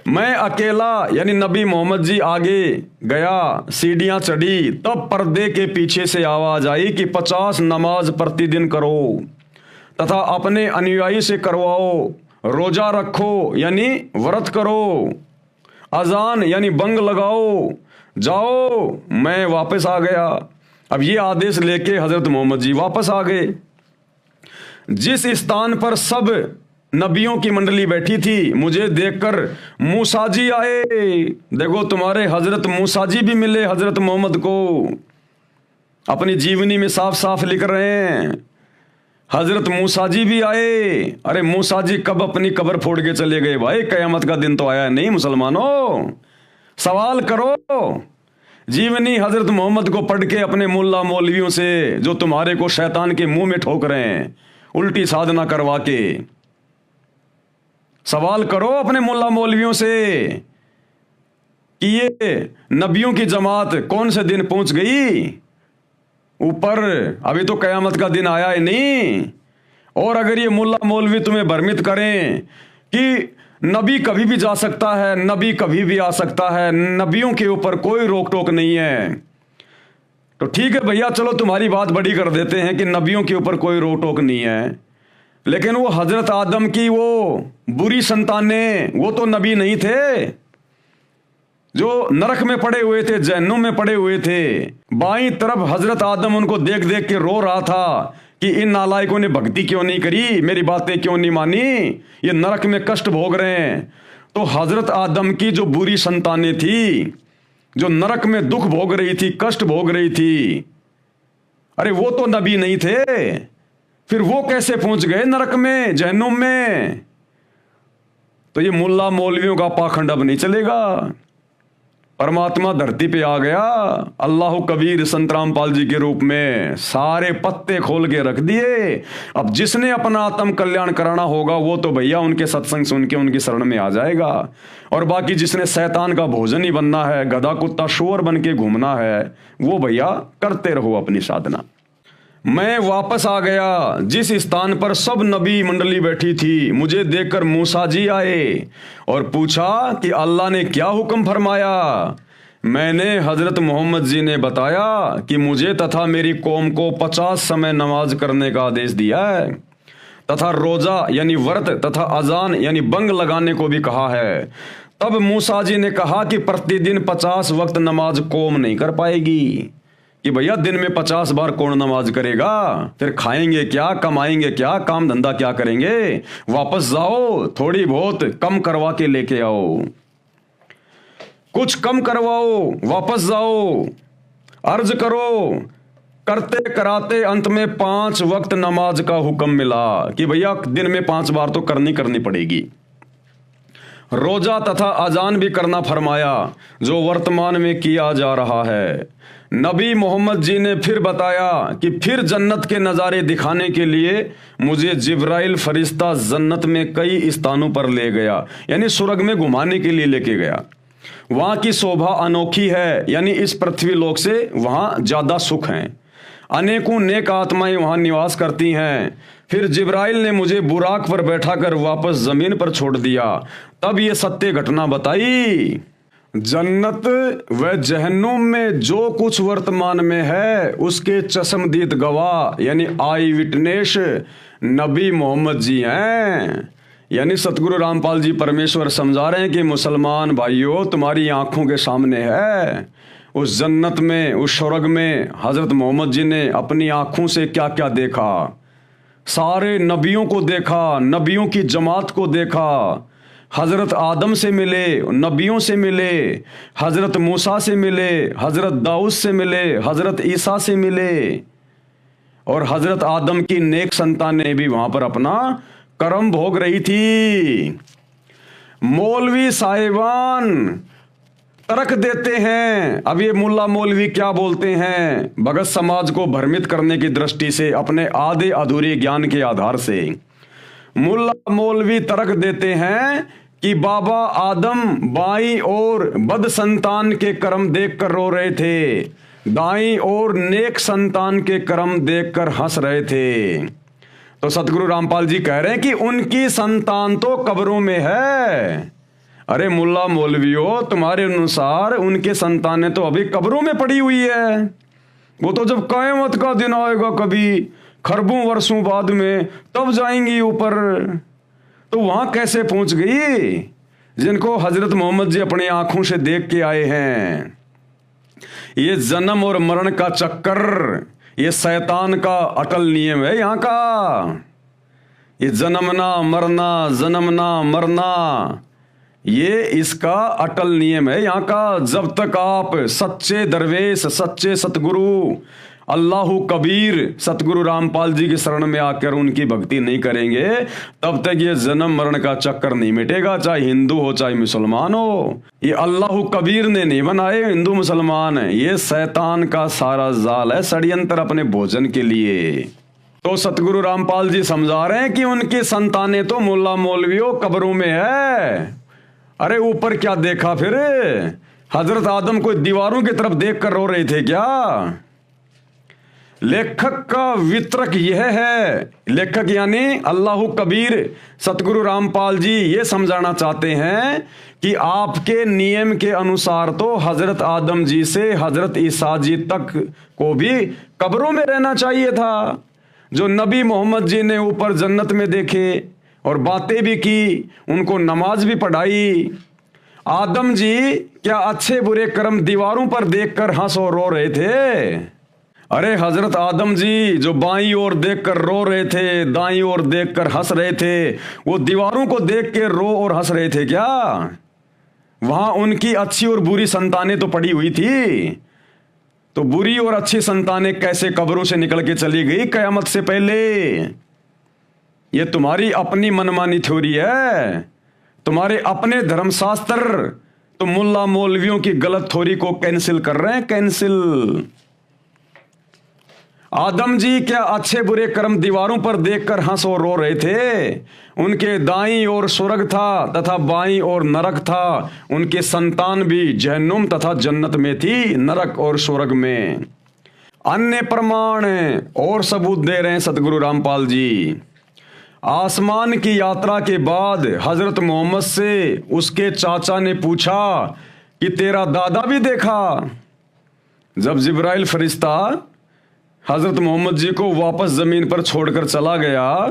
मैं अकेला यानी नबी मोहम्मद जी आगे गया, सीढ़ियां चढ़ी, तब पर्दे के पीछे से आवाज आई कि 50 नमाज प्रतिदिन करो तथा अपने अनुयायी से करवाओ, रोजा रखो यानी व्रत करो, अजान यानी बंग लगाओ, जाओ। मैं वापस आ गया। अब ये आदेश लेके हजरत मोहम्मद जी वापस आ गए। जिस स्थान पर सब नबियों की मंडली बैठी थी, मुझे देखकर मूसा जी आए। देखो तुम्हारे हजरत मूसा जी भी मिले हजरत मोहम्मद को, अपनी जीवनी में साफ साफ लिख रहे हैं। हजरत मूसा जी भी आए। अरे मूसा जी कब अपनी कब्र फोड़ के चले गए भाई? कयामत का दिन तो आया नहीं मुसलमानों। सवाल करो। जीवनी हजरत मोहम्मद को पढ़ के अपने मुल्ला मौलवियों से, जो तुम्हारे को शैतान के मुंह में ठोक रहे हैं उल्टी साधना करवा के, सवाल करो अपने मुल्ला मौलवियों से कि ये नबियों की जमात कौन से दिन पहुंच गई ऊपर? अभी तो कयामत का दिन आया ही नहीं। और अगर ये मुल्ला मौलवी तुम्हें भ्रमित करें कि नबी कभी भी जा सकता है, नबी कभी भी आ सकता है, नबियों के ऊपर कोई रोक टोक नहीं है, तो ठीक है भैया, चलो तुम्हारी बात बड़ी कर देते हैं कि नबियों के ऊपर कोई रोक टोक नहीं है। लेकिन वो हजरत आदम की वो बुरी संतानें, वो तो नबी नहीं थे, जो नरक में पड़े हुए थे, जहन्नुम में पड़े हुए थे। बाईं तरफ हजरत आदम उनको देख देख के रो रहा था कि इन नालायकों ने भक्ति क्यों नहीं करी, मेरी बातें क्यों नहीं मानी, ये नरक में कष्ट भोग रहे हैं। तो हजरत आदम की जो बुरी संतानें थी, जो नरक में दुख भोग रही थी, कष्ट भोग रही थी, अरे वो तो नबी नहीं थे, फिर वो कैसे पहुंच गए नरक में, जहन्नुम में? तो ये मुल्ला मौलवियों का पाखंड अब नहीं चलेगा। परमात्मा धरती पे आ गया, अल्लाह कबीर संत रामपाल जी के रूप में, सारे पत्ते खोल के रख दिए। अब जिसने अपना आत्म कल्याण कराना होगा वो तो भैया उनके सत्संग सुन के उनकी शरण में आ जाएगा। और बाकी जिसने शैतान का भोजन ही बनना है, गधा कुत्ता शोर बन के घूमना है, वो भैया करते रहो अपनी साधना। मैं वापस आ गया। जिस स्थान पर सब नबी मंडली बैठी थी, मुझे देखकर मूसा जी आए और पूछा कि अल्लाह ने क्या हुक्म फरमाया। मैंने हजरत मोहम्मद जी ने बताया कि मुझे तथा मेरी कौम को 50 समय नमाज करने का आदेश दिया है, तथा रोजा यानी व्रत तथा अजान यानी बंग लगाने को भी कहा है। तब मूसा जी ने कहा कि प्रतिदिन 50 वक्त नमाज कौम नहीं कर पाएगी, कि भैया दिन में 50 बार कौन नमाज करेगा? फिर खाएंगे क्या, कमाएंगे क्या, काम धंधा क्या करेंगे? वापस जाओ, थोड़ी बहुत कम करवा के लेके आओ, कुछ कम करवाओ, वापस जाओ, अर्ज करो। करते कराते अंत में 5 वक्त नमाज का हुक्म मिला कि भैया दिन में 5 बार तो करनी पड़ेगी। रोजा तथा अजान भी करना फरमाया, जो वर्तमान में किया जा रहा है। नबी मोहम्मद जी ने फिर बताया कि फिर जन्नत के नज़ारे दिखाने के लिए मुझे जिब्राइल फरिश्ता जन्नत में कई स्थानों पर ले गया, यानी स्वर्ग में घुमाने के लिए लेके गया। वहाँ की शोभा अनोखी है, यानी इस पृथ्वी लोक से वहाँ ज़्यादा सुख हैं। अनेकों नेक आत्माएं वहाँ निवास करती हैं। फिर जिब्राइल ने मुझे बुराक पर बैठाकर वापस ज़मीन पर छोड़ दिया। तब ये सत्य घटना बताई। जन्नत व जहन्नुम में जो कुछ वर्तमान में है उसके चश्मदीद गवाह यानी आई विटनेस नबी मोहम्मद जी हैं। यानी सतगुरु रामपाल जी परमेश्वर समझा रहे हैं कि मुसलमान भाइयों, तुम्हारी आंखों के सामने है उस जन्नत में, उस स्वर्ग में हजरत मोहम्मद जी ने अपनी आंखों से क्या क्या देखा। सारे नबियों को देखा, नबियों की जमात को देखा। हज़रत आदम से मिले, नबियों से मिले, हज़रत मूसा से मिले, हज़रत दाऊद से मिले, हज़रत ईसा से मिले, और हज़रत आदम की नेक संतानें भी वहाँ पर अपना कर्म भोग रही थी। मौलवी साहिबान तर्क देते हैं। अब ये मुल्ला मौलवी क्या बोलते हैं, भगत समाज को भ्रमित करने की दृष्टि से, अपने आधे अधूरे ज्ञान के आधार से मुल्ला मौलवी तर्क देते हैं कि बाबा आदम बाईं और बद संतान के कर्म देखकर रो रहे थे, दाईं और नेक संतान के कर्म देखकर हंस रहे थे। तो सतगुरु रामपाल जी कह रहे हैं कि उनकी संतान तो कब्रों में है। अरे मुल्ला मौलवियों, तुम्हारे अनुसार उनके संतानें तो अभी कब्रों में पड़ी हुई है। वो तो जब क़यामत का दिन आएगा कभी खरबों वर्षों बाद में, तब जाएंगी ऊपर। तो वहां कैसे पहुंच गई जिनको हजरत मोहम्मद जी अपनी आंखों से देख के आए हैं? ये जन्म और मरण का चक्कर, ये शैतान का अटल नियम है यहाँ का। ये जन्मना मरना, जन्मना मरना, ये इसका अटल नियम है यहाँ का। जब तक आप सच्चे दरवेश, सच्चे सतगुरु अल्लाहु कबीर सतगुरु रामपाल जी की शरण में आकर उनकी भक्ति नहीं करेंगे, तब तक ये जन्म मरण का चक्कर नहीं मिटेगा, चाहे हिंदू हो चाहे मुसलमान हो। ये अल्लाहु कबीर ने नहीं बनाए हिंदू मुसलमान, ये शैतान का सारा जाल है, षड्यंत्र अपने भोजन के लिए। तो सतगुरु रामपाल जी समझा रहे हैं कि उनकी संतानें तो मुल्ला मौलवियों कब्रों में है। अरे ऊपर क्या देखा फिर? हजरत आदम को दीवारों की तरफ देख कर रो रहे थे क्या? लेखक का वितरक यह है, लेखक यानी अल्लाहु कबीर सतगुरु रामपाल जी ये समझाना चाहते हैं कि आपके नियम के अनुसार तो हजरत आदम जी से हजरत ईसा जी तक को भी कब्रों में रहना चाहिए था। जो नबी मोहम्मद जी ने ऊपर जन्नत में देखे और बातें भी की, उनको नमाज भी पढ़ाई। आदम जी क्या अच्छे बुरे कर्म दीवारों पर देखकर हंस और रो रहे थे? अरे हजरत आदम जी जो बाईं ओर देखकर रो रहे थे, दाईं ओर देखकर हंस रहे थे, वो दीवारों को देख के रो और हंस रहे थे क्या? वहां उनकी अच्छी और बुरी संतानें तो पड़ी हुई थी। तो बुरी और अच्छी संतानें कैसे कब्रों से निकल के चली गई कयामत से पहले? ये तुम्हारी अपनी मनमानी थ्योरी है, तुम्हारे अपने धर्मशास्त्र तो मुल्ला मौलवियों की गलत थ्योरी को कैंसिल कर रहे हैं, कैंसिल। आदम जी क्या अच्छे बुरे कर्म दीवारों पर देखकर हंस और रो रहे थे? उनके दाईं ओर स्वर्ग था तथा बाईं ओर नरक था। उनके संतान भी जहन्नुम तथा जन्नत में थी, नरक और स्वर्ग में। अन्य प्रमाण और सबूत दे रहे हैं सतगुरु रामपाल जी। आसमान की यात्रा के बाद हजरत मोहम्मद से उसके चाचा ने पूछा कि तेरा दादा भी देखा? जब जिब्राइल फरिश्ता हजरत मोहम्मद जी को वापस जमीन पर छोड़कर चला गया,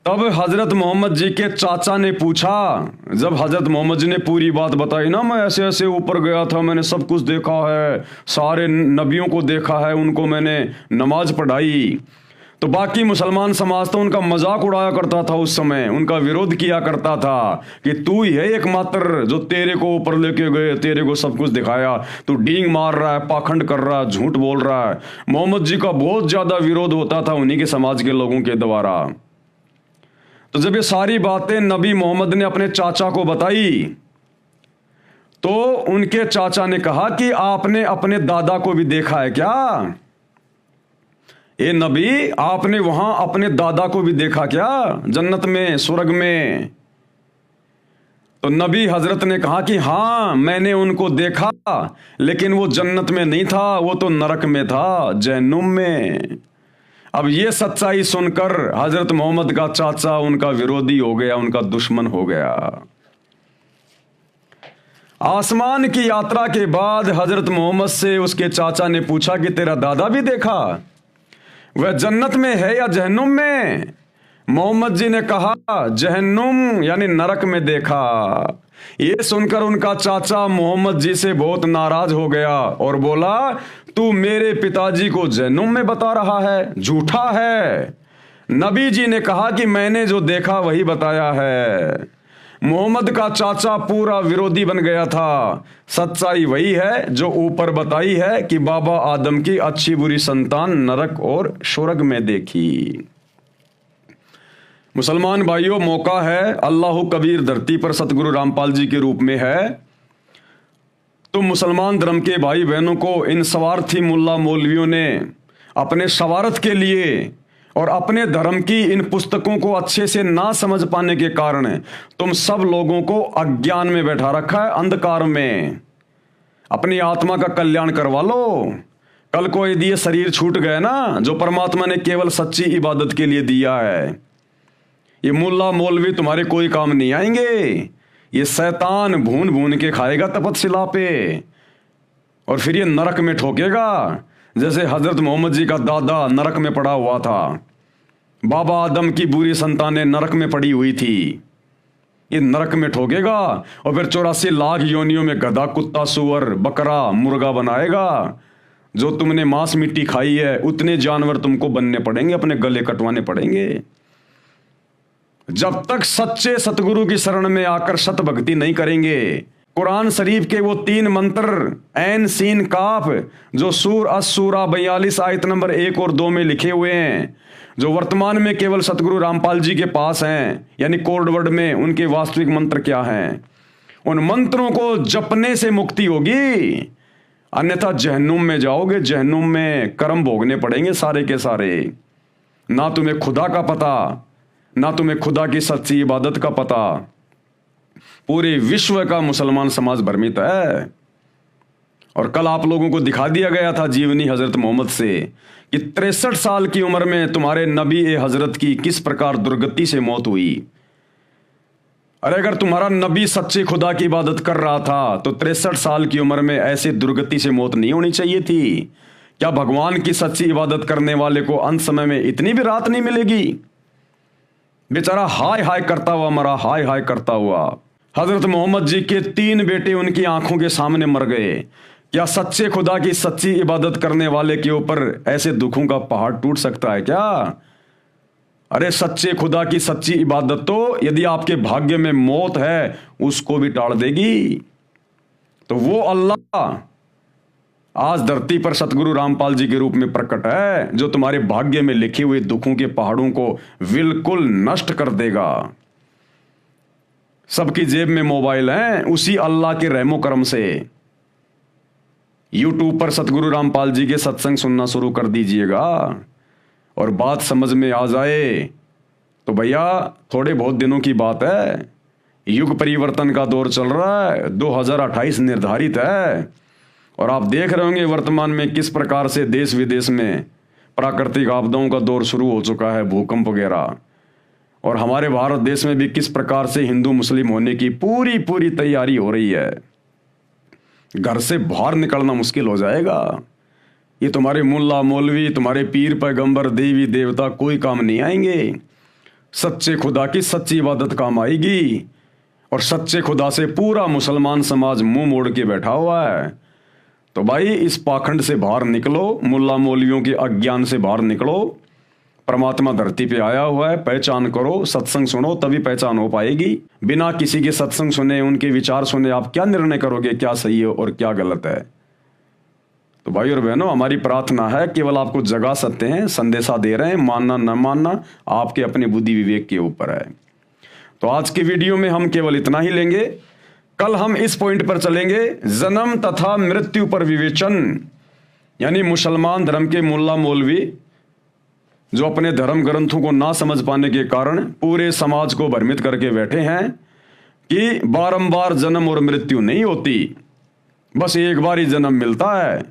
तब हजरत मोहम्मद जी के चाचा ने पूछा, जब हजरत मोहम्मद जी ने पूरी बात बताई ना, मैं ऐसे ऐसे ऊपर गया था, मैंने सब कुछ देखा है, सारे नबियों को देखा है, उनको मैंने नमाज पढ़ाई। तो बाकी मुसलमान समाज तो उनका मजाक उड़ाया करता था, उस समय उनका विरोध किया करता था कि तू ही है एकमात्र जो तेरे को ऊपर लेके गए, तेरे को सब कुछ दिखाया, तू डींग मार रहा है, पाखंड कर रहा है, झूठ बोल रहा है। मोहम्मद जी का बहुत ज्यादा विरोध होता था उन्हीं के समाज के लोगों के द्वारा। तो जब ये सारी बातें नबी मोहम्मद ने अपने चाचा को बताई, तो उनके चाचा ने कहा कि आपने अपने दादा को भी देखा है क्या? ए नबी, आपने वहां अपने दादा को भी देखा क्या जन्नत में, स्वर्ग में? तो नबी हजरत ने कहा कि हाँ मैंने उनको देखा, लेकिन वो जन्नत में नहीं था, वो तो नरक में था, जहन्नुम में। अब ये सच्चाई सुनकर हजरत मोहम्मद का चाचा उनका विरोधी हो गया, उनका दुश्मन हो गया। आसमान की यात्रा के बाद हजरत मोहम्मद से उसके चाचा ने पूछा कि तेरा दादा भी देखा? वह जन्नत में है या जहन्नुम में? मोहम्मद जी ने कहा जहन्नुम यानी नरक में देखा। ये सुनकर उनका चाचा मोहम्मद जी से बहुत नाराज हो गया और बोला, तू मेरे पिताजी को जहन्नुम में बता रहा है, झूठा है। नबी जी ने कहा कि मैंने जो देखा वही बताया है। मोहम्मद का चाचा पूरा विरोधी बन गया था। सच्चाई वही है जो ऊपर बताई है कि बाबा आदम की अच्छी बुरी संतान नरक और स्वर्ग में देखी। मुसलमान भाइयों, मौका है, अल्लाह कबीर धरती पर सतगुरु रामपाल जी के रूप में है। तुम मुसलमान धर्म के भाई बहनों को इन स्वार्थी मुल्ला मौलवियों ने अपने सवारत के लिए और अपने धर्म की इन पुस्तकों को अच्छे से ना समझ पाने के कारण तुम सब लोगों को अज्ञान में बैठा रखा है, अंधकार में। अपनी आत्मा का कल्याण करवा लो। कल को यदि ये शरीर छूट गए ना, जो परमात्मा ने केवल सच्ची इबादत के लिए दिया है, ये मुल्ला मौलवी तुम्हारे कोई काम नहीं आएंगे। ये शैतान भून भून के खाएगा तपतशिला पे और फिर ये नरक में ठोकेगा, जैसे हजरत मोहम्मद जी का दादा नरक में पड़ा हुआ था। बाबा आदम की बुरी संतानें नरक में पड़ी हुई थी। ये नरक में ठोकेगा और फिर 84 लाख योनियों में गधा, कुत्ता, सुअर, बकरा, मुर्गा बनाएगा। जो तुमने मांस मिट्टी खाई है उतने जानवर तुमको बनने पड़ेंगे, अपने गले कटवाने पड़ेंगे। जब तक सच्चे सतगुरु की शरण में आकर सत भक्ति नहीं करेंगे। कुरान शरीफ के वो 3 मंत्र ऐन सीन काफ जो सूर असूरा 42 आयत नंबर 1 और 2 में लिखे हुए हैं, जो वर्तमान में केवल सतगुरु रामपाल जी के पास हैं, यानी कोड वर्ड में उनके वास्तविक मंत्र क्या हैं, उन मंत्रों को जपने से मुक्ति होगी। अन्यथा जहन्नुम में जाओगे। जहन्नुम में कर्म भोगने पड़ेंगे सारे के सारे। ना तुम्हें खुदा का पता, ना तुम्हें खुदा की सच्ची इबादत का पता। पूरे विश्व का मुसलमान समाज भ्रमित है। और कल आप लोगों को दिखा दिया गया था जीवनी हजरत मोहम्मद से कि 63 साल की उम्र में तुम्हारे नबी ए हजरत की किस प्रकार दुर्गति से मौत हुई। अरे अगर तुम्हारा नबी सच्चे खुदा की इबादत कर रहा था तो 63 साल की उम्र में ऐसे दुर्गति से मौत नहीं होनी चाहिए थी। क्या भगवान की सच्ची इबादत करने वाले को अंत समय में इतनी भी रात नहीं मिलेगी? बेचारा हाय हाय करता हुआ मरा, हाय हाय करता हुआ। हजरत मोहम्मद जी के 3 बेटे उनकी आंखों के सामने मर गए। क्या सच्चे खुदा की सच्ची इबादत करने वाले के ऊपर ऐसे दुखों का पहाड़ टूट सकता है क्या? अरे सच्चे खुदा की सच्ची इबादत तो यदि आपके भाग्य में मौत है उसको भी टाल देगी। तो वो अल्लाह आज धरती पर सतगुरु रामपाल जी के रूप में प्रकट है, जो तुम्हारे भाग्य में लिखे हुए दुखों के पहाड़ों को बिल्कुल नष्ट कर देगा। सबकी जेब में मोबाइल है, उसी अल्लाह के रहमो करम से यूट्यूब पर सतगुरु रामपाल जी के सत्संग सुनना शुरू कर दीजिएगा। और बात समझ में आ जाए तो भैया थोड़े बहुत दिनों की बात है। युग परिवर्तन का दौर चल रहा है, 2028 निर्धारित है। और आप देख रहे होंगे वर्तमान में किस प्रकार से देश विदेश में प्राकृतिक आपदाओं का दौर शुरू हो चुका है, भूकंप वगैरह। और हमारे भारत देश में भी किस प्रकार से हिंदू मुस्लिम होने की पूरी तैयारी हो रही है। घर से बाहर निकलना मुश्किल हो जाएगा। ये तुम्हारे मुल्ला मौलवी, तुम्हारे पीर पैगंबर, देवी देवता कोई काम नहीं आएंगे। सच्चे खुदा की सच्ची इबादत काम आएगी। और सच्चे खुदा से पूरा मुसलमान समाज मुंह मोड़ के बैठा हुआ है। तो भाई इस पाखंड से बाहर निकलो, मुल्ला मौलवियों के अज्ञान से बाहर निकलो। परमात्मा धरती पे आया हुआ है, पहचान करो, सत्संग सुनो, तभी पहचान हो पाएगी। बिना किसी के सत्संग सुने, उनके विचार सुने आप क्या निर्णय करोगे क्या सही है और क्या गलत है? तो भाई और बहनों, हमारी प्रार्थना है, केवल आपको जगा सकते हैं, संदेशा दे रहे हैं, मानना न मानना आपके अपने बुद्धि विवेक के ऊपर है। तो आज की वीडियो में हम केवल इतना ही लेंगे। कल हम इस पॉइंट पर चलेंगे, जन्म तथा मृत्यु पर विवेचन। यानी मुसलमान धर्म के मुल्ला मौलवी जो अपने धर्म ग्रंथों को ना समझ पाने के कारण पूरे समाज को भ्रमित करके बैठे हैं कि बारंबार जन्म और मृत्यु नहीं होती, बस एक बार ही जन्म मिलता है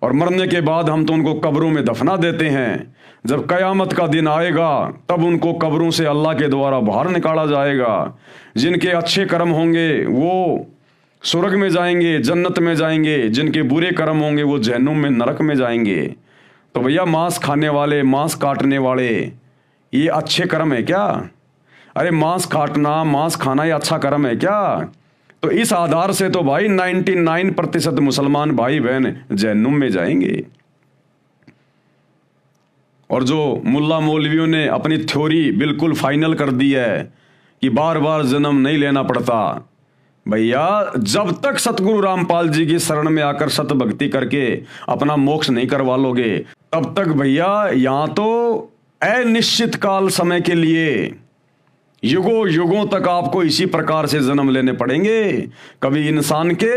और मरने के बाद हम तो उनको कब्रों में दफना देते हैं। जब कयामत का दिन आएगा तब उनको कब्रों से अल्लाह के द्वारा बाहर निकाला जाएगा। जिनके अच्छे कर्म होंगे वो स्वर्ग में जाएंगे, जन्नत में जाएंगे। जिनके बुरे कर्म होंगे वो जहन्नुम में, नरक में जाएंगे। तो भैया मांस खाने वाले, मांस काटने वाले, ये अच्छे कर्म है क्या? अरे मांस काटना, मांस खाना ये अच्छा कर्म है क्या? तो इस आधार से तो भाई 99% मुसलमान भाई बहन जहन्नुम में जाएंगे। और जो मुल्ला मौलवियों ने अपनी थ्योरी बिल्कुल फाइनल कर दी है कि बार बार जन्म नहीं लेना पड़ता, भैया जब तक सतगुरु रामपाल जी की शरण में आकर सत भक्ति करके अपना मोक्ष नहीं करवा लोगे, तब तक भैया यहां तो अनिश्चित काल समय के लिए युगों युगों तक आपको इसी प्रकार से जन्म लेने पड़ेंगे। कभी इंसान के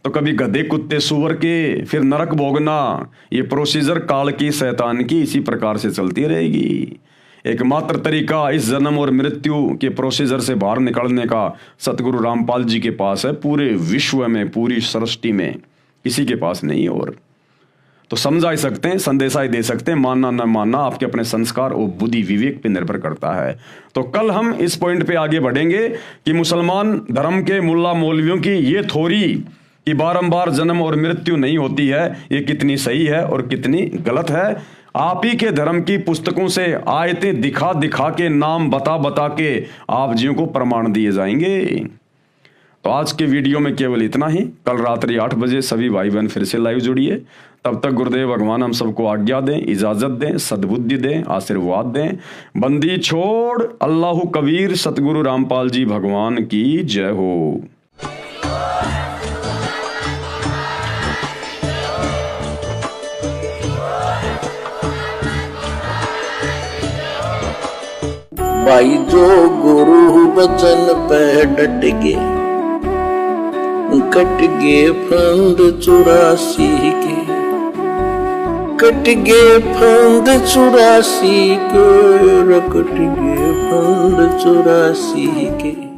तो कभी गधे कुत्ते सूअर के, फिर नरक भोगना। ये प्रोसीजर काल की शैतान की इसी प्रकार से चलती रहेगी। एकमात्र तरीका इस जन्म और मृत्यु के प्रोसीजर से बाहर निकलने का सतगुरु रामपाल जी के पास है। पूरे विश्व में, पूरी सृष्टि में किसी के पास नहीं है। और तो समझा ही सकते हैं, संदेशा ही दे सकते हैं, मानना न मानना आपके अपने संस्कार और बुद्धि विवेक पे निर्भर करता है। तो कल हम इस पॉइंट पे आगे बढ़ेंगे कि मुसलमान धर्म के मुल्ला मौलवियों की ये थ्योरी कि बारंबार जन्म और मृत्यु नहीं होती है, ये कितनी सही है और कितनी गलत है। आप ही के धर्म की पुस्तकों से आयतें दिखा दिखा के, नाम बता बता के आप जियों को प्रमाण दिए जाएंगे। तो आज के वीडियो में केवल इतना ही। कल रात्रि 8 बजे सभी भाई बहन फिर से लाइव जुड़िए। तब तक गुरुदेव भगवान हम सबको आज्ञा दें, इजाजत दें, सद्बुद्धि दें, आशीर्वाद दें। बंदी छोड़ अल्लाह कबीर सतगुरु रामपाल जी भगवान की जय हो। भाई जो गुरु बचन पे डट गे, कट गे फंद 84 के, कट गे फंद 84 के, कट गे फंद 84 के।